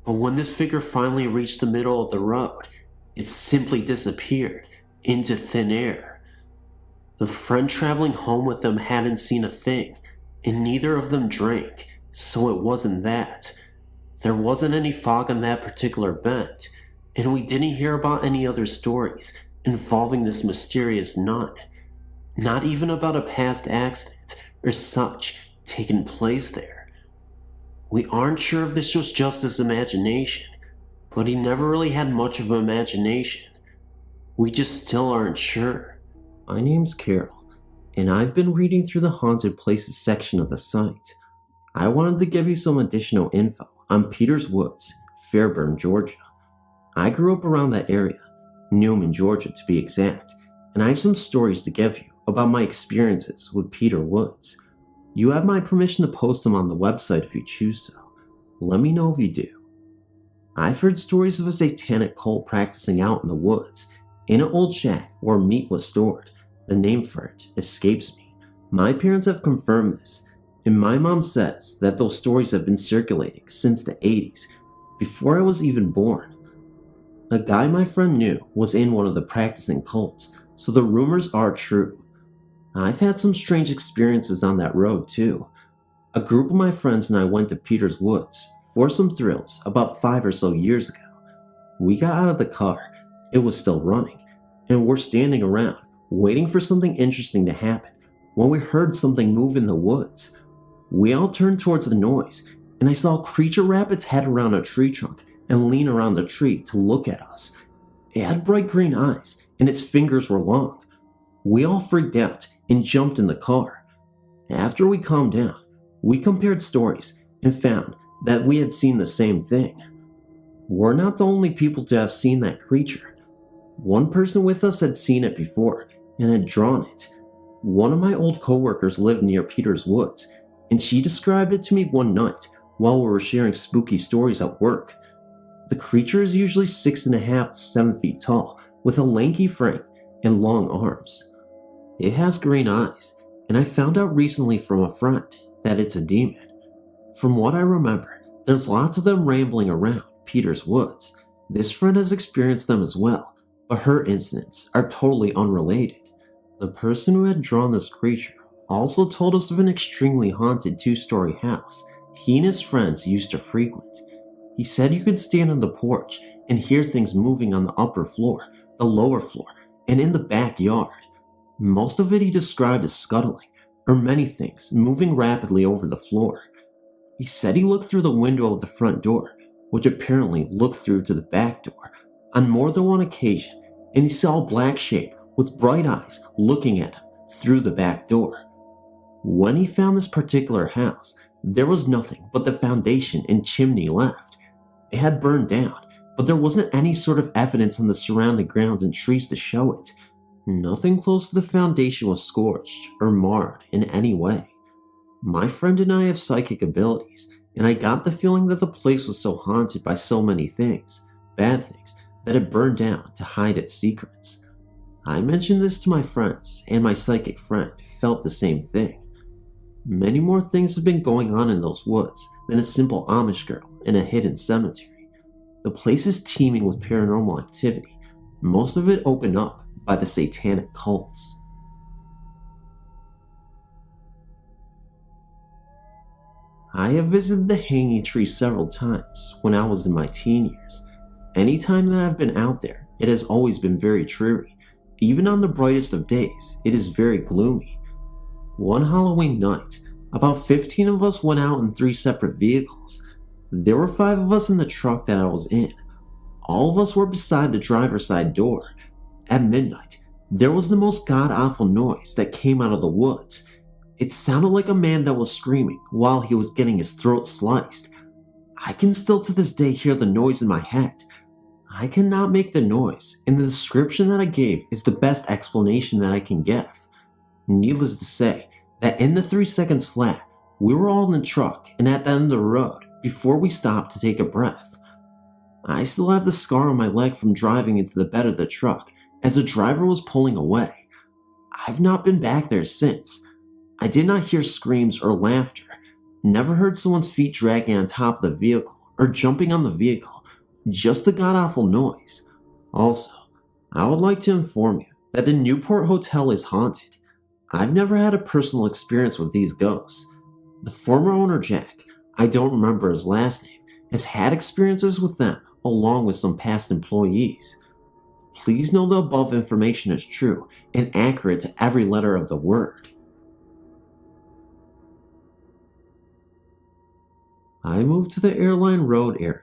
But when this figure finally reached the middle of the road, it simply disappeared into thin air. The friend traveling home with them hadn't seen a thing, and neither of them drank, so it wasn't that. There wasn't any fog on that particular bend, and we didn't hear about any other stories involving this mysterious nun. Not even about a past accident or such taking place there. We aren't sure if this was just his imagination, but he never really had much of an imagination. We just still aren't sure. My name's Carol, and I've been reading through the Haunted Places section of the site. I wanted to give you some additional info on Peters Woods, Fairburn, Georgia. I grew up around that area, Newman, Georgia to be exact, and I have some stories to give you about my experiences with Peter Woods. You have my permission to post them on the website if you choose so. Let me know if you do. I've heard stories of a satanic cult practicing out in the woods, in an old shack where meat was stored. The name for it escapes me. My parents have confirmed this, and my mom says that those stories have been circulating since the 80s, before I was even born. A guy my friend knew was in one of the practicing cults, so the rumors are true. I've had some strange experiences on that road too. A group of my friends and I went to Peters Woods for some thrills about 5 or so years ago. We got out of the car, it was still running, and we're standing around waiting for something interesting to happen when we heard something move in the woods. We all turned towards the noise, and I saw a creature wrap its head around a tree trunk and lean around the tree to look at us. It had bright green eyes, and its fingers were long. We all freaked out and jumped in the car. After we calmed down, we compared stories and found that we had seen the same thing. We're not the only people to have seen that creature. One person with us had seen it before and had drawn it. One of my old coworkers lived near Peters Woods, and she described it to me one night while we were sharing spooky stories at work. The creature is usually 6.5 to 7 feet tall, with a lanky frame and long arms. It has green eyes, and I found out recently from a friend that it's a demon. From what I remember, there's lots of them rambling around Peters Woods. This friend has experienced them as well, but her incidents are totally unrelated. The person who had drawn this creature also told us of an extremely haunted 2-story house he and his friends used to frequent. He said you could stand on the porch and hear things moving on the upper floor, the lower floor, and in the backyard. Most of it he described as scuttling, or many things moving rapidly over the floor. He said he looked through the window of the front door, which apparently looked through to the back door, on more than one occasion, and he saw a black shape with bright eyes looking at him through the back door. When he found this particular house, there was nothing but the foundation and chimney left. It had burned down, but there wasn't any sort of evidence on the surrounding grounds and trees to show it. Nothing close to the foundation was scorched or marred in any way. My friend and I have psychic abilities, and I got the feeling that the place was so haunted by so many things, bad things, that it burned down to hide its secrets. I mentioned this to my friends, and my psychic friend felt the same thing. Many more things have been going on in those woods than a simple Amish girl in a hidden cemetery. The place is teeming with paranormal activity, most of it opened up by the satanic cults. I have visited the hanging tree several times when I was in my teen years. Any time that I've been out there, it has always been very dreary. Even on the brightest of days, it is very gloomy. One Halloween night, about 15 of us went out in 3 separate vehicles. There were 5 of us in the truck that I was in. All of us were beside the driver's side door. At midnight, there was the most god-awful noise that came out of the woods. It sounded like a man that was screaming while he was getting his throat sliced. I can still to this day hear the noise in my head. I cannot make the noise, and the description that I gave is the best explanation that I can give. Needless to say, that in the 3 seconds flat, we were all in the truck and at the end of the road before we stopped to take a breath. I still have the scar on my leg from driving into the bed of the truck as the driver was pulling away. I've not been back there since. I did not hear screams or laughter, never heard someone's feet dragging on top of the vehicle or jumping on the vehicle, just the god-awful noise. Also, I would like to inform you that the Newport Hotel is haunted. I've never had a personal experience with these ghosts. The former owner, Jack, I don't remember his last name, has had experiences with them along with some past employees. Please know the above information is true and accurate to every letter of the word. I moved to the Airline Road area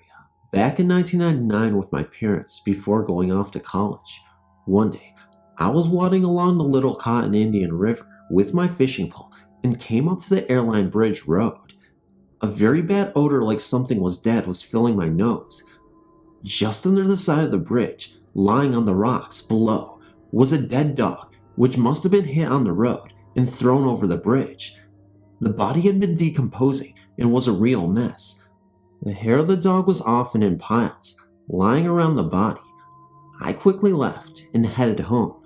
back in 1999 with my parents before going off to college. One day, I was wading along the Little Cotton Indian River with my fishing pole and came up to the Airline Bridge Road. A very bad odor like something was dead was filling my nose. Just under the side of the bridge, lying on the rocks below, was a dead dog which must have been hit on the road and thrown over the bridge. The body had been decomposing and was a real mess. The hair of the dog was often in piles, lying around the body. I quickly left and headed home.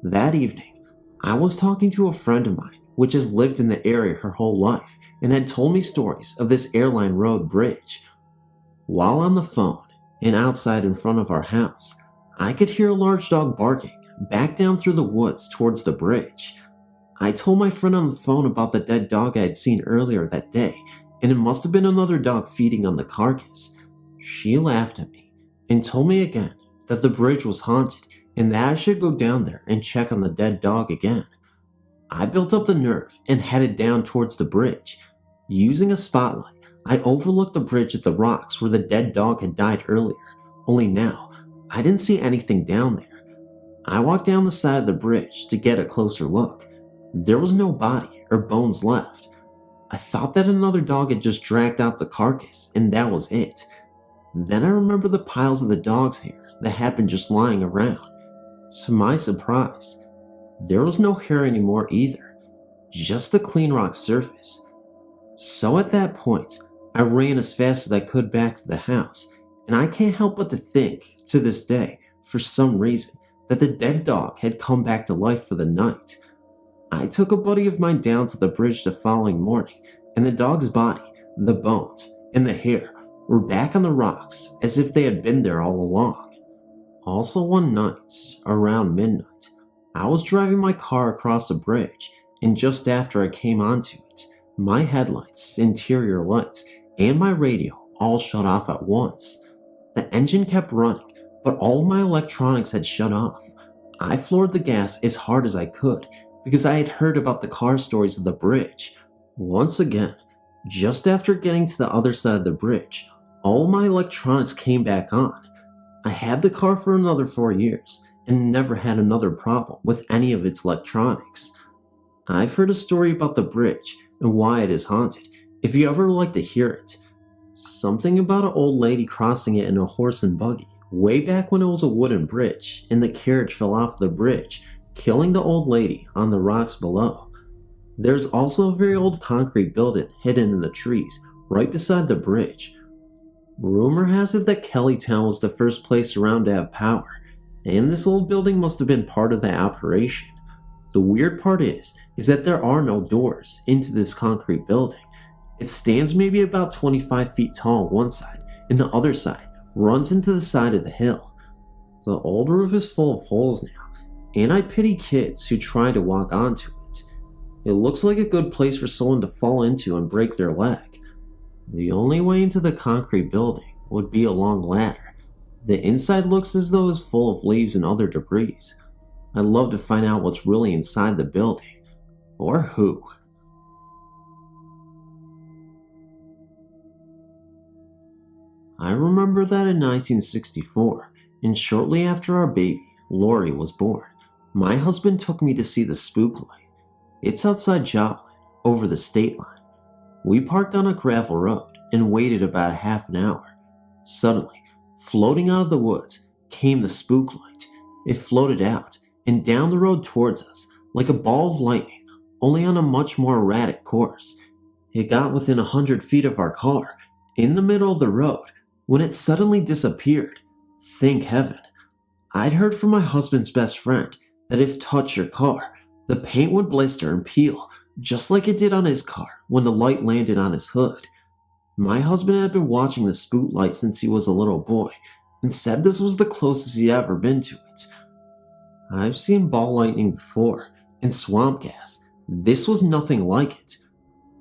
That evening, I was talking to a friend of mine which has lived in the area her whole life and had told me stories of this Airline Road bridge. While on the phone and outside in front of our house, I could hear a large dog barking back down through the woods towards the bridge. I told my friend on the phone about the dead dog I had seen earlier that day, and it must have been another dog feeding on the carcass. She laughed at me and told me again that the bridge was haunted and that I should go down there and check on the dead dog again. I built up the nerve and headed down towards the bridge. Using a spotlight, I overlooked the bridge at the rocks where the dead dog had died earlier, only now I didn't see anything down there. I walked down the side of the bridge to get a closer look. There was no body or bones left. I thought that another dog had just dragged out the carcass and that was it. Then I remembered the piles of the dog's hair that had been just lying around. To my surprise, there was no hair anymore either, just a clean rock surface. So at that point, I ran as fast as I could back to the house, and I can't help but to think, to this day, for some reason, that the dead dog had come back to life for the night. I took a buddy of mine down to the bridge the following morning, and the dog's body, the bones, and the hair were back on the rocks as if they had been there all along. Also one night, around midnight, I was driving my car across the bridge, and just after I came onto it, my headlights, interior lights, and my radio all shut off at once. The engine kept running, but all of my electronics had shut off. I floored the gas as hard as I could because I had heard about the car stories of the bridge. Once again, just after getting to the other side of the bridge, all my electronics came back on. I had the car for another 4 years and never had another problem with any of its electronics. I've heard a story about the bridge and why it is haunted, if you ever like to hear it. Something about an old lady crossing it in a horse and buggy, way back when it was a wooden bridge, and the carriage fell off the bridge, killing the old lady on the rocks below. There's also a very old concrete building hidden in the trees right beside the bridge. Rumor has it that Kellytown was the first place around to have power, and this old building must have been part of the Apparition. The weird part is that there are no doors into this concrete building. It stands maybe about 25 feet tall on one side, and the other side runs into the side of the hill. The old roof is full of holes now, and I pity kids who try to walk onto it. It looks like a good place for someone to fall into and break their leg. The only way into the concrete building would be a long ladder. The inside looks as though it's full of leaves and other debris. I'd love to find out what's really inside the building, or who. I remember that in 1964, and shortly after our baby, Lori, was born, my husband took me to see the spook light. It's outside Joplin, over the state line. We parked on a gravel road and waited about a half an hour. Suddenly, floating out of the woods, came the spook light. It floated out and down the road towards us like a ball of lightning, only on a much more erratic course. It got within 100 feet of our car, in the middle of the road, when it suddenly disappeared. Thank heaven. I'd heard from my husband's best friend that if touched your car, the paint would blister and peel, just like it did on his car when the light landed on his hood. My husband had been watching the spook light since he was a little boy, and said this was the closest he'd ever been to it. I've seen ball lightning before, and swamp gas. This was nothing like it.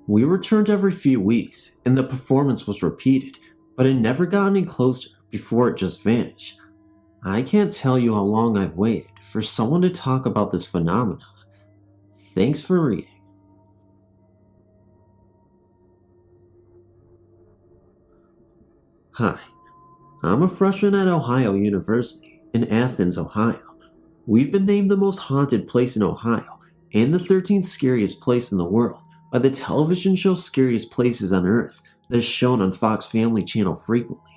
We returned every few weeks, and the performance was repeated, but it never got any closer before it just vanished. I can't tell you how long I've waited for someone to talk about this phenomenon. Thanks for reading. Hi, I'm a freshman at Ohio University in Athens, Ohio. We've been named the most haunted place in Ohio and the 13th scariest place in the world by the television show Scariest Places on Earth that is shown on Fox Family Channel frequently.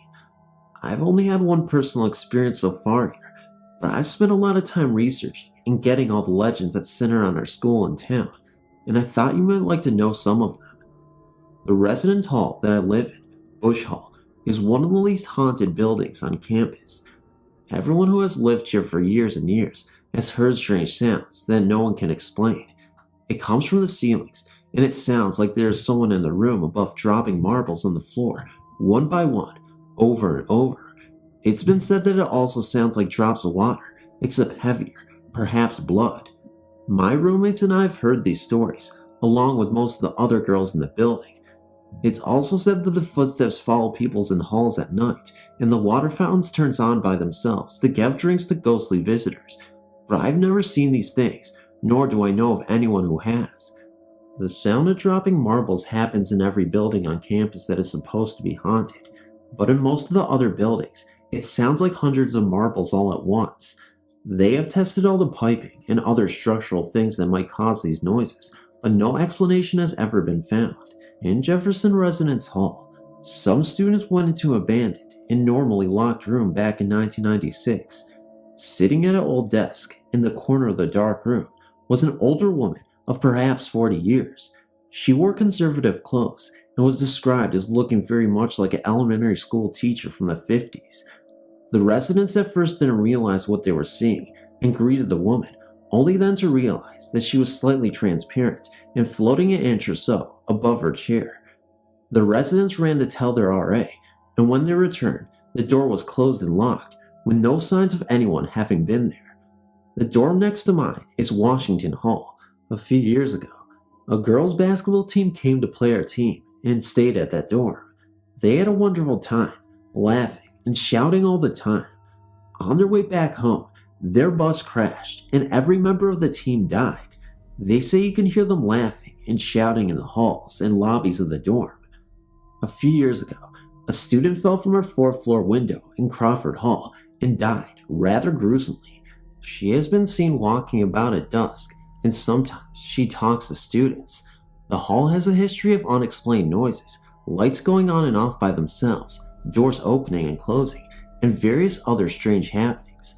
I've only had one personal experience so far here, but I've spent a lot of time researching and getting all the legends that center on our school and town, and I thought you might like to know some of them. The residence hall that I live in, Bush Hall, is one of the least haunted buildings on campus. Everyone who has lived here for years and years has heard strange sounds that no one can explain. It comes from the ceilings, and it sounds like there is someone in the room above dropping marbles on the floor, one by one, over and over. It's been said that it also sounds like drops of water, except heavier, perhaps blood. My roommates and I have heard these stories, along with most of the other girls in the building. It's also said that the footsteps follow people in the halls at night, and the water fountains turns on by themselves to give drinks to ghostly visitors. But I've never seen these things, nor do I know of anyone who has. The sound of dropping marbles happens in every building on campus that is supposed to be haunted, but in most of the other buildings, it sounds like hundreds of marbles all at once. They have tested all the piping and other structural things that might cause these noises, but no explanation has ever been found. In Jefferson Residence Hall, some students went into an abandoned and normally locked room back in 1996. Sitting at an old desk in the corner of the dark room was an older woman of perhaps 40 years. She wore conservative clothes and was described as looking very much like an elementary school teacher from the 50s. The residents at first didn't realize what they were seeing and greeted the woman, only then to realize that she was slightly transparent and floating an inch or so above her chair. The residents ran to tell their RA, and when they returned, the door was closed and locked, with no signs of anyone having been there. The dorm next to mine is Washington Hall. A few years ago, a girls' basketball team came to play our team and stayed at that dorm. They had a wonderful time, laughing and shouting all the time. On their way back home, their bus crashed and every member of the team died. They say you can hear them laughing and shouting in the halls and lobbies of the dorm. A few years ago, a student fell from her fourth floor window in Crawford Hall and died rather gruesomely. She has been seen walking about at dusk, and sometimes she talks to students. The hall has a history of unexplained noises, lights going on and off by themselves, doors opening and closing, and various other strange happenings.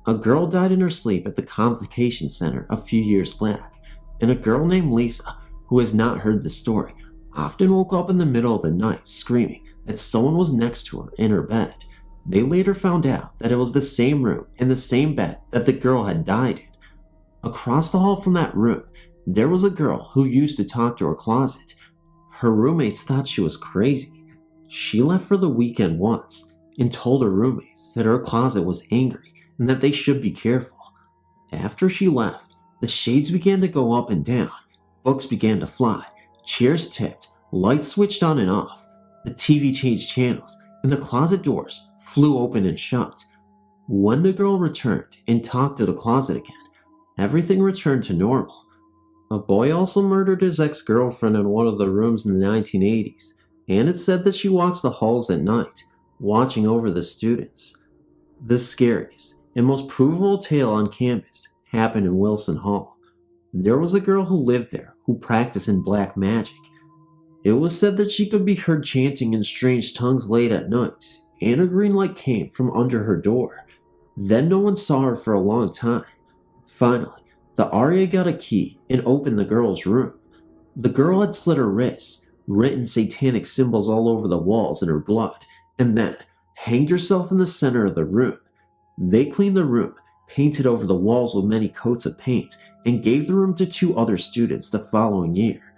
A girl died in her sleep at the Convocation Center a few years back, and a girl named Lisa, who has not heard the story, often woke up in the middle of the night screaming that someone was next to her in her bed. They later found out that it was the same room and the same bed that the girl had died in. Across the hall from that room, there was a girl who used to talk to her closet. Her roommates thought she was crazy. She left for the weekend once and told her roommates that her closet was angry and that they should be careful. After she left, the shades began to go up and down, books began to fly, chairs tipped, lights switched on and off, the TV changed channels, and the closet doors flew open and shut. When the girl returned and talked to the closet again, everything returned to normal. A boy also murdered his ex-girlfriend in one of the rooms in the 1980s, and it's said that she walks the halls at night, watching over the students. The scariest and most provable tale on campus happened in Wilson Hall. There was a girl who lived there who practiced in black magic. It was said that she could be heard chanting in strange tongues late at night, and a green light came from under her door. Then no one saw her for a long time. Finally, the Aria got a key and opened the girl's room. The girl had slit her wrists, written satanic symbols all over the walls in her blood, and then hanged herself in the center of the room. They cleaned the room, painted over the walls with many coats of paint, and gave the room to 2 other students the following year.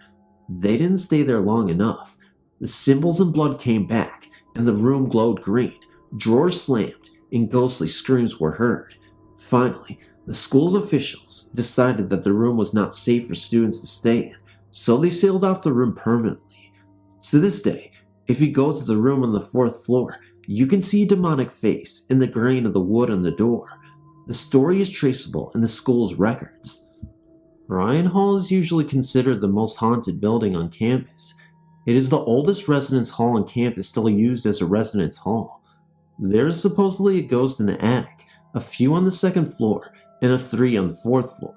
They didn't stay there long enough. The symbols and blood came back, and the room glowed green. Drawers slammed, and ghostly screams were heard. Finally, the school's officials decided that the room was not safe for students to stay in, so they sealed off the room permanently. To this day, if you go to the room on the 4th floor, you can see a demonic face in the grain of the wood on the door. The story is traceable in the school's records. Ryan Hall is usually considered the most haunted building on campus. It is the oldest residence hall on campus still used as a residence hall. There is supposedly a ghost in the attic, a few on the 2nd floor, and a 3 on the 4th floor,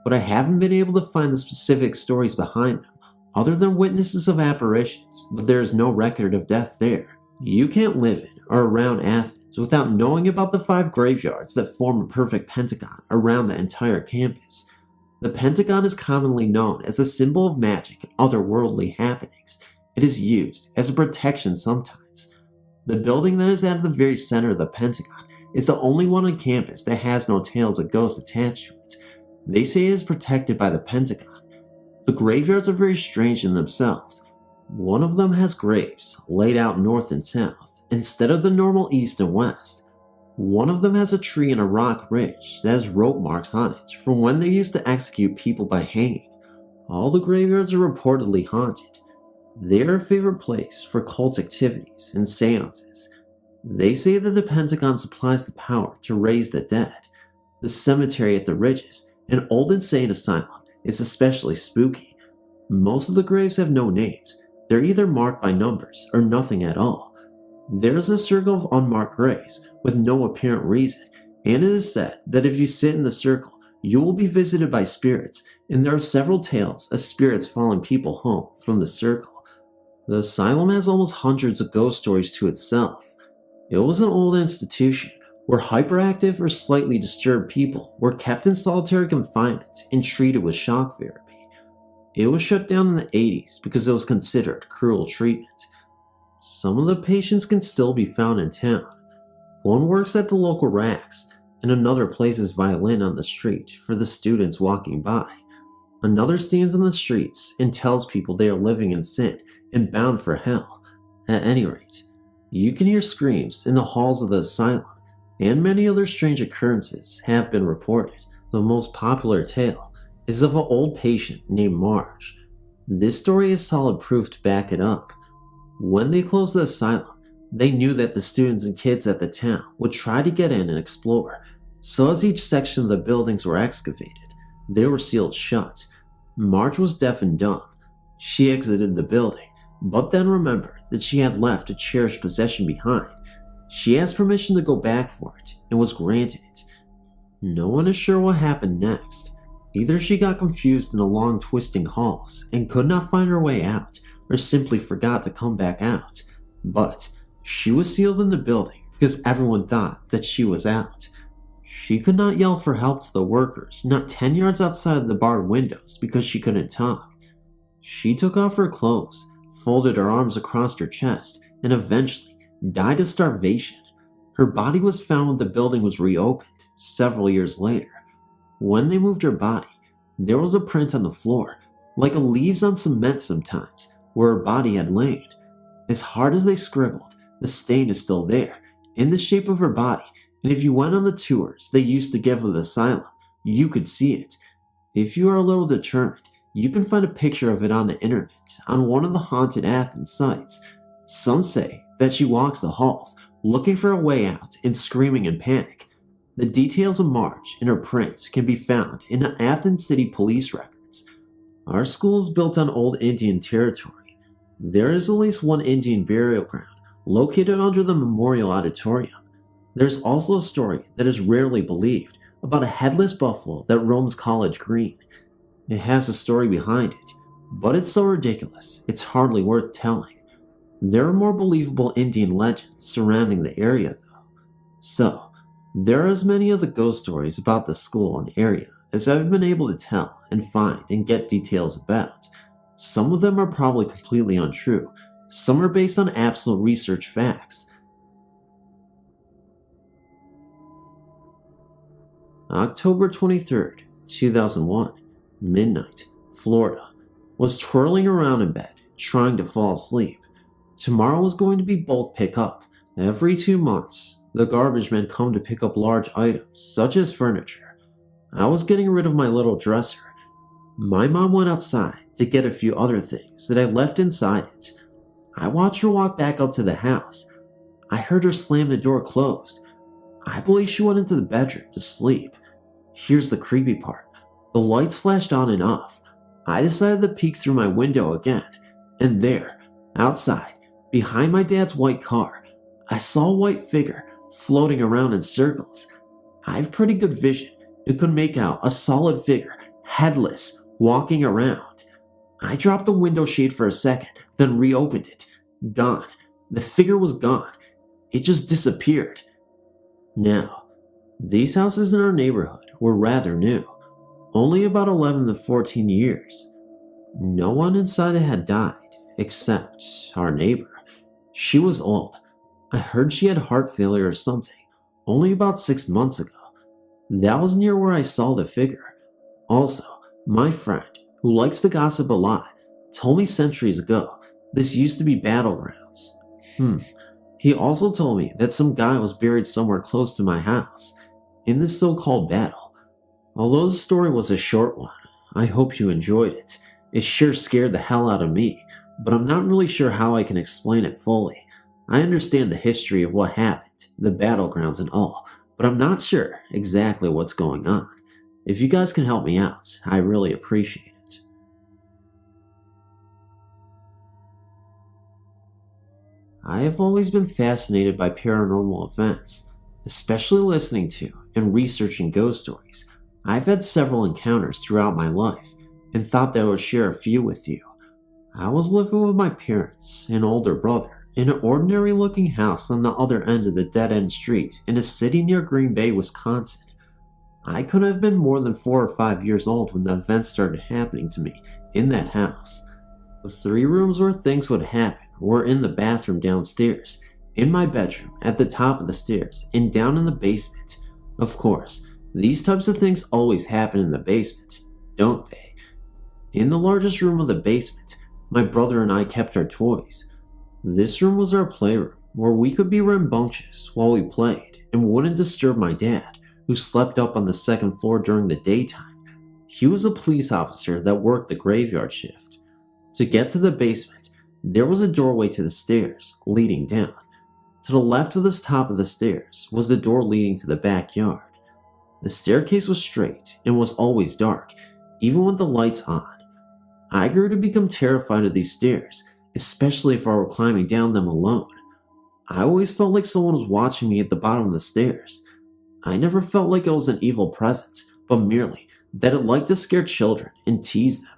but I haven't been able to find the specific stories behind them, other than witnesses of apparitions, but there is no record of death there. You can't live in or around Athens without knowing about the 5 graveyards that form a perfect pentagon around the entire campus. The pentagon is commonly known as a symbol of magic and otherworldly happenings. It is used as a protection sometimes. The building that is at the very center of the pentagon is the only one on campus that has no tales of ghosts attached to it. They say it is protected by the pentagon. The graveyards are very strange in themselves. One of them has graves laid out north and south, instead of the normal east and west. One of them has a tree and a rock ridge that has rope marks on it from when they used to execute people by hanging. All the graveyards are reportedly haunted. They are a favorite place for cult activities and seances. They say that the Pentagon supplies the power to raise the dead. The cemetery at the ridges, an old insane asylum, is especially spooky. Most of the graves have no names. They're either marked by numbers or nothing at all. There's a circle of unmarked graves with no apparent reason, and it is said that if you sit in the circle, you will be visited by spirits, and there are several tales of spirits following people home from the circle. The asylum has almost hundreds of ghost stories to itself. It was an old institution where hyperactive or slightly disturbed people were kept in solitary confinement and treated with shock therapy. It was shut down in the 80s because it was considered cruel treatment. Some of the patients can still be found in town. One works at the local racks, and another plays his violin on the street for the students walking by. Another stands on the streets and tells people they are living in sin and bound for hell. At any rate, you can hear screams in the halls of the asylum, and many other strange occurrences have been reported. The most popular tale is of an old patient named Marge. This story is solid proof to back it up. When they closed the asylum, they knew that the students and kids at the town would try to get in and explore, so as each section of the buildings were excavated, they were sealed shut. Marge was deaf and dumb. She exited the building, but then remembered that she had left a cherished possession behind. She asked permission to go back for it, and was granted it. No one is sure what happened next. Either she got confused in the long twisting halls and could not find her way out, or simply forgot to come back out. But she was sealed in the building because everyone thought that she was out. She could not yell for help to the workers, not 10 yards outside the barred windows, because she couldn't talk. She took off her clothes, folded her arms across her chest, and eventually died of starvation. Her body was found when the building was reopened several years later. When they moved her body, there was a print on the floor, like a leaves on cement sometimes, where her body had lain. As hard as they scribbled, the stain is still there, in the shape of her body, and if you went on the tours they used to give of the asylum, you could see it. If you are a little determined, you can find a picture of it on the internet, on one of the haunted Athens sites. Some say that she walks the halls, looking for a way out and screaming in panic. The details of Marge and her prints can be found in the Athens City Police records. Our school is built on old Indian territory. There is at least one Indian burial ground located under the Memorial Auditorium. There's also a story that is rarely believed about a headless buffalo that roams College Green. It has a story behind it, but it's so ridiculous, it's hardly worth telling. There are more believable Indian legends surrounding the area though. So, there are as many of the ghost stories about the school and area as I've been able to tell and find and get details about. Some of them are probably completely untrue, some are based on absolute research facts. October 23rd, 2001, midnight, Florida. Was twirling around in bed, trying to fall asleep. Tomorrow was going to be bulk pickup. Every 2 months, the garbage men come to pick up large items, such as furniture. I was getting rid of my little dresser. My mom went outside to get a few other things that I left inside it. I watched her walk back up to the house. I heard her slam the door closed. I believe she went into the bedroom to sleep. Here's the creepy part. The lights flashed on and off. I decided to peek through my window again, and there, outside, behind my dad's white car, I saw a white figure floating around in circles. I have pretty good vision and could make out a solid figure, headless, walking around. I dropped the window shade for a second, then reopened it. Gone. The figure was gone. It just disappeared. Now, these houses in our neighborhood were rather new, only about 11 to 14 years. No one inside it had died, except our neighbor. She was old. I heard she had heart failure or something, only about 6 months ago. That was near where I saw the figure. Also, my friend, who likes to gossip a lot, told me centuries ago this used to be battlegrounds. He also told me that some guy was buried somewhere close to my house, in this so-called battle. Although the story was a short one, I hope you enjoyed it. It sure scared the hell out of me, but I'm not really sure how I can explain it fully. I understand the history of what happened, the battlegrounds and all, but I'm not sure exactly what's going on. If you guys can help me out, I really appreciate it. I have always been fascinated by paranormal events, especially listening to and researching ghost stories. I've had several encounters throughout my life and thought that I would share a few with you. I was living with my parents and older brother in an ordinary looking house on the other end of the dead-end street in a city near Green Bay, Wisconsin. I could have been more than 4 or 5 years old when the events started happening to me in that house. The 3 rooms where things would happen were in the bathroom downstairs, in my bedroom at the top of the stairs, and down in the basement. Of course, these types of things always happen in the basement, don't they? In the largest room of the basement, my brother and I kept our toys. This room was our playroom, where we could be rambunctious while we played and wouldn't disturb my dad, who slept up on the 2nd floor during the daytime. He was a police officer that worked the graveyard shift. To get to the basement, there was a doorway to the stairs, leading down. To the left of this top of the stairs was the door leading to the backyard. The staircase was straight and was always dark, even with the lights on. I grew to become terrified of these stairs, especially if I were climbing down them alone. I always felt like someone was watching me at the bottom of the stairs. I never felt like it was an evil presence, but merely that it liked to scare children and tease them.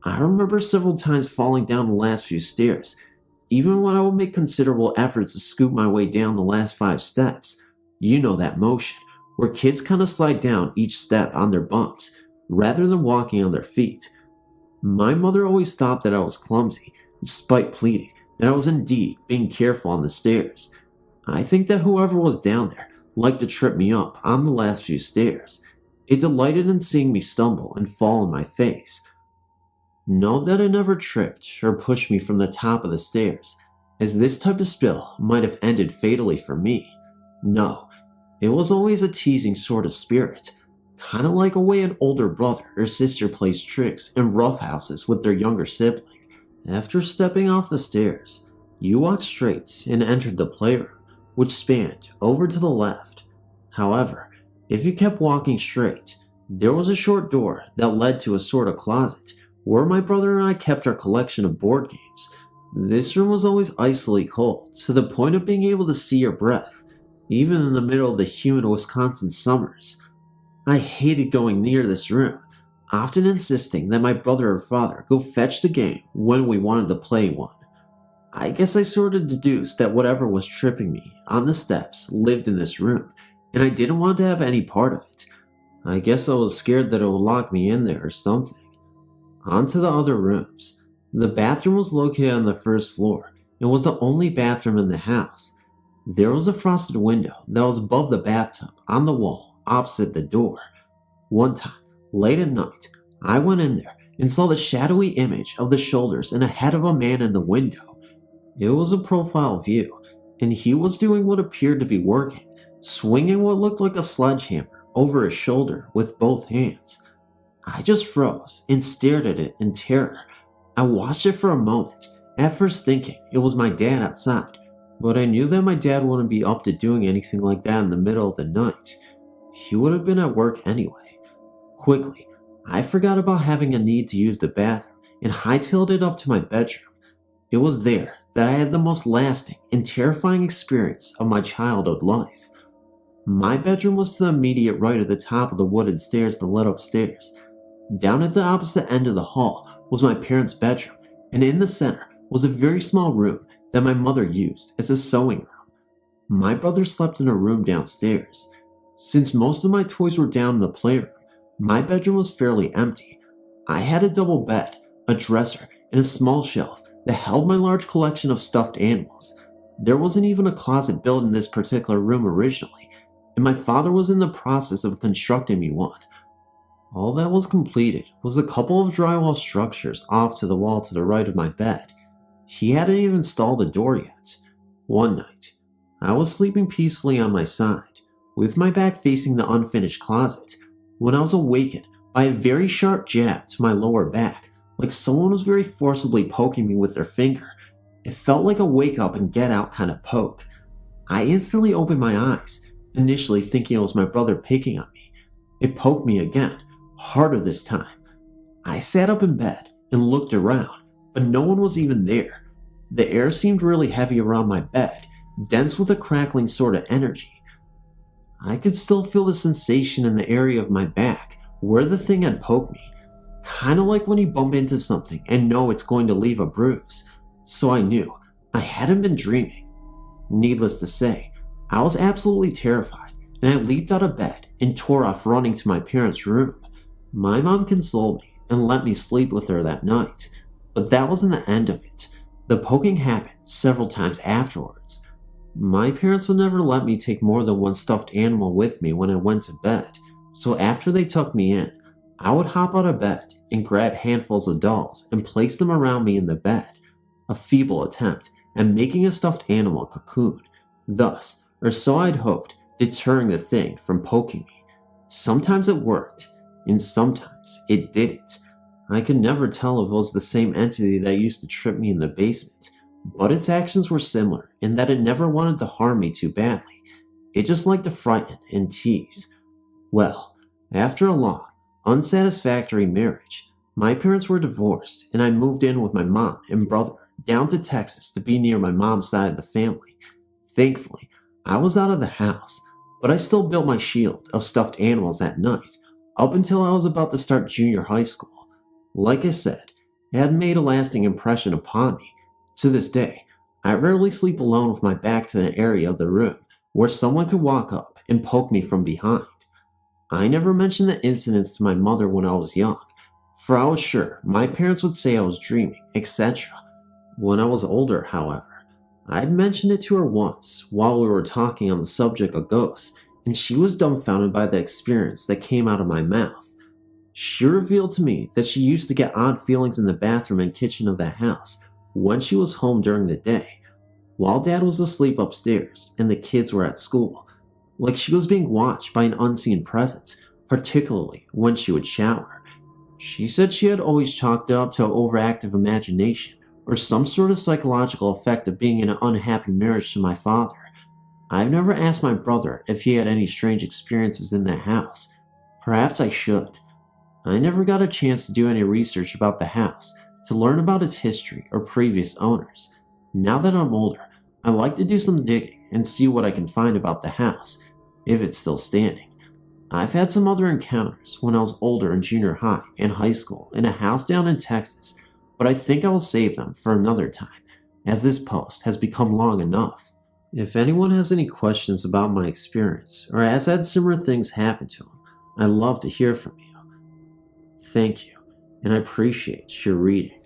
I remember several times falling down the last few stairs, even when I would make considerable efforts to scoop my way down the last 5 steps. You know that motion, where kids kind of slide down each step on their bumps, rather than walking on their feet. My mother always thought that I was clumsy, despite pleading that I was indeed being careful on the stairs. I think that whoever was down there liked to trip me up on the last few stairs. It delighted in seeing me stumble and fall on my face. Know that it never tripped or pushed me from the top of the stairs, as this type of spill might have ended fatally for me. No, it was always a teasing sort of spirit, kind of like a way an older brother or sister plays tricks and roughhouses with their younger sibling. After stepping off the stairs, you walked straight and entered the playroom, which spanned over to the left. However, if you kept walking straight, there was a short door that led to a sort of closet where my brother and I kept our collection of board games. This room was always icily cold, to the point of being able to see your breath, even in the middle of the humid Wisconsin summers. I hated going near this room. often insisting that my brother or father go fetch the game when we wanted to play one. I guess I sort of deduced that whatever was tripping me on the steps lived in this room, and I didn't want to have any part of it. I guess I was scared that it would lock me in there or something. On to the other rooms. The bathroom was located on the first floor and was the only bathroom in the house. There was a frosted window that was above the bathtub on the wall opposite the door. One time, late at night, I went in there and saw the shadowy image of the shoulders and a head of a man in the window. It was a profile view, and he was doing what appeared to be working, swinging what looked like a sledgehammer over his shoulder with both hands. I just froze and stared at it in terror. I watched it for a moment, at first thinking it was my dad outside, but I knew that my dad wouldn't be up to doing anything like that in the middle of the night. He would have been at work anyway. Quickly, I forgot about having a need to use the bathroom and hightailed it up to my bedroom. It was there that I had the most lasting and terrifying experience of my childhood life. My bedroom was to the immediate right at the top of the wooden stairs that led upstairs. Down at the opposite end of the hall was my parents' bedroom, and in the center was a very small room that my mother used as a sewing room. My brother slept in a room downstairs. Since most of my toys were down in the playroom, my bedroom was fairly empty. I had a double bed, a dresser, and a small shelf that held my large collection of stuffed animals. There wasn't even a closet built in this particular room originally, and my father was in the process of constructing me one. All that was completed was a couple of drywall structures off to the wall to the right of my bed. He hadn't even installed a door yet. One night, I was sleeping peacefully on my side, with my back facing the unfinished closet, when I was awakened by a very sharp jab to my lower back, like someone was very forcibly poking me with their finger. It felt like a wake up and get out kind of poke. I instantly opened my eyes, initially thinking it was my brother picking on me. It poked me again, harder this time. I sat up in bed and looked around, but no one was even there. The air seemed really heavy around my bed, dense with a crackling sort of energy. I could still feel the sensation in the area of my back where the thing had poked me, kind of like when you bump into something and know it's going to leave a bruise. So I knew I hadn't been dreaming. Needless to say, I was absolutely terrified, and I leaped out of bed and tore off running to my parents' room. My mom consoled me and let me sleep with her that night, but that wasn't the end of it. The poking happened several times afterwards. My parents would never let me take more than one stuffed animal with me when I went to bed, so after they tucked me in, I would hop out of bed and grab handfuls of dolls and place them around me in the bed, a feeble attempt at making a stuffed animal cocoon, thus, or so I'd hoped, deterring the thing from poking me. Sometimes it worked, and sometimes it didn't. I could never tell if it was the same entity that used to trip me in the basement, but its actions were similar in that it never wanted to harm me too badly. It just liked to frighten and tease. Well, after a long, unsatisfactory marriage, my parents were divorced, and I moved in with my mom and brother down to Texas to be near my mom's side of the family. Thankfully, I was out of the house, but I still built my shield of stuffed animals at night, up until I was about to start junior high school. Like I said, it had made a lasting impression upon me. To this day, I rarely sleep alone with my back to the area of the room where someone could walk up and poke me from behind. I never mentioned the incidents to my mother when I was young, for I was sure my parents would say I was dreaming, etc. When I was older, however, I had mentioned it to her once while we were talking on the subject of ghosts, and she was dumbfounded by the experience that came out of my mouth. She revealed to me that she used to get odd feelings in the bathroom and kitchen of that house when she was home during the day, while Dad was asleep upstairs and the kids were at school, like she was being watched by an unseen presence, particularly when she would shower. She said she had always chalked it up to an overactive imagination or some sort of psychological effect of being in an unhappy marriage to my father. I've never asked my brother if he had any strange experiences in that house. Perhaps I should. I never got a chance to do any research about the house, to learn about its history or previous owners. Now that I'm older, I like to do some digging and see what I can find about the house, if it's still standing. I've had some other encounters when I was older in junior high and high school in a house down in Texas, but I think I will save them for another time, as this post has become long enough. If anyone has any questions about my experience or has had similar things happen to them, I'd love to hear from you. Thank you, and I appreciate your reading.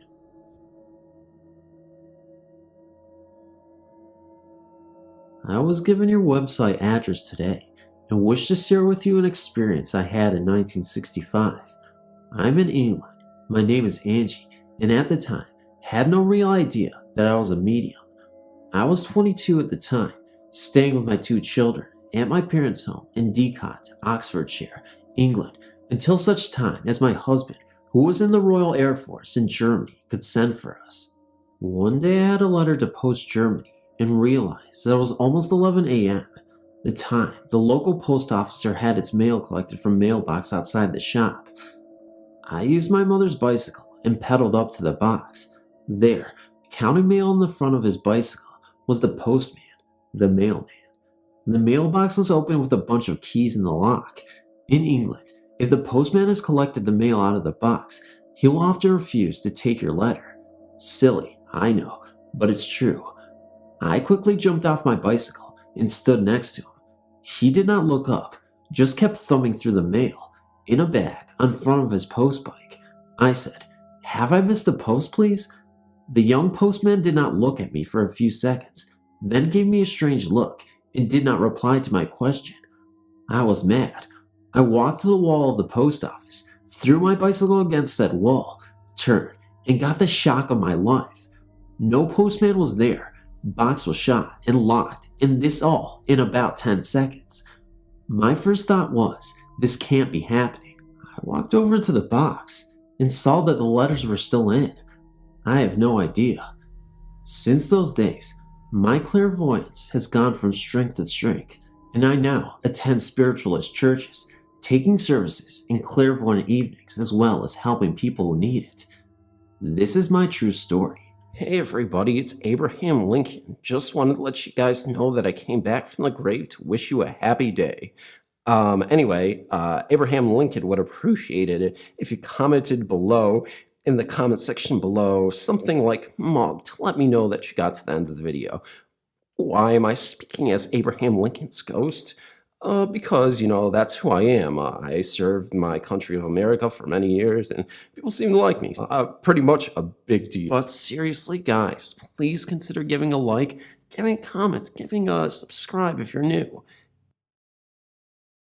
I was given your website address today and wish to share with you an experience I had in 1965. I'm in England. My name is Angie, and at the time, had no real idea that I was a medium. I was 22 at the time, staying with my 2 children at my parents' home in Didcot, Oxfordshire, England, until such time as my husband, who was in the Royal Air Force in Germany, could send for us. One day I had a letter to post Germany and realized that it was almost 11 a.m. The time the local post officer had its mail collected from mailbox outside the shop. I used my mother's bicycle and pedaled up to the box. There, counting mail on the front of his bicycle, was the postman, the mailman. The mailbox was open with a bunch of keys in the lock. In England, if the postman has collected the mail out of the box, he'll often refuse to take your letter. Silly, I know, but it's true. I quickly jumped off my bicycle and stood next to him. He did not look up, just kept thumbing through the mail, in a bag on front of his post bike. I said, "Have I missed the post, please?" The young postman did not look at me for a few seconds, then gave me a strange look and did not reply to my question. I was mad. I walked to the wall of the post office, threw my bicycle against that wall, turned, and got the shock of my life. No postman was there. Box was shut and locked, and this all in about 10 seconds. My first thought was, this can't be happening. I walked over to the box and saw that the letters were still in. I have no idea. Since those days, my clairvoyance has gone from strength to strength, and I now attend spiritualist churches, taking services in clairvoyant evenings as well as helping people who need it. This is my true story. Hey everybody, it's Abraham Lincoln. Just wanted to let you guys know that I came back from the grave to wish you a happy day. Abraham Lincoln would appreciate it if you commented below in the comment section below something like "Mog" to let me know that you got to the end of the video. Why am I speaking as Abraham Lincoln's ghost? Because, that's who I am. I served my country of America for many years, and people seem to like me. Pretty much a big deal. But seriously, guys, please consider giving a like, giving a comment, giving a subscribe if you're new.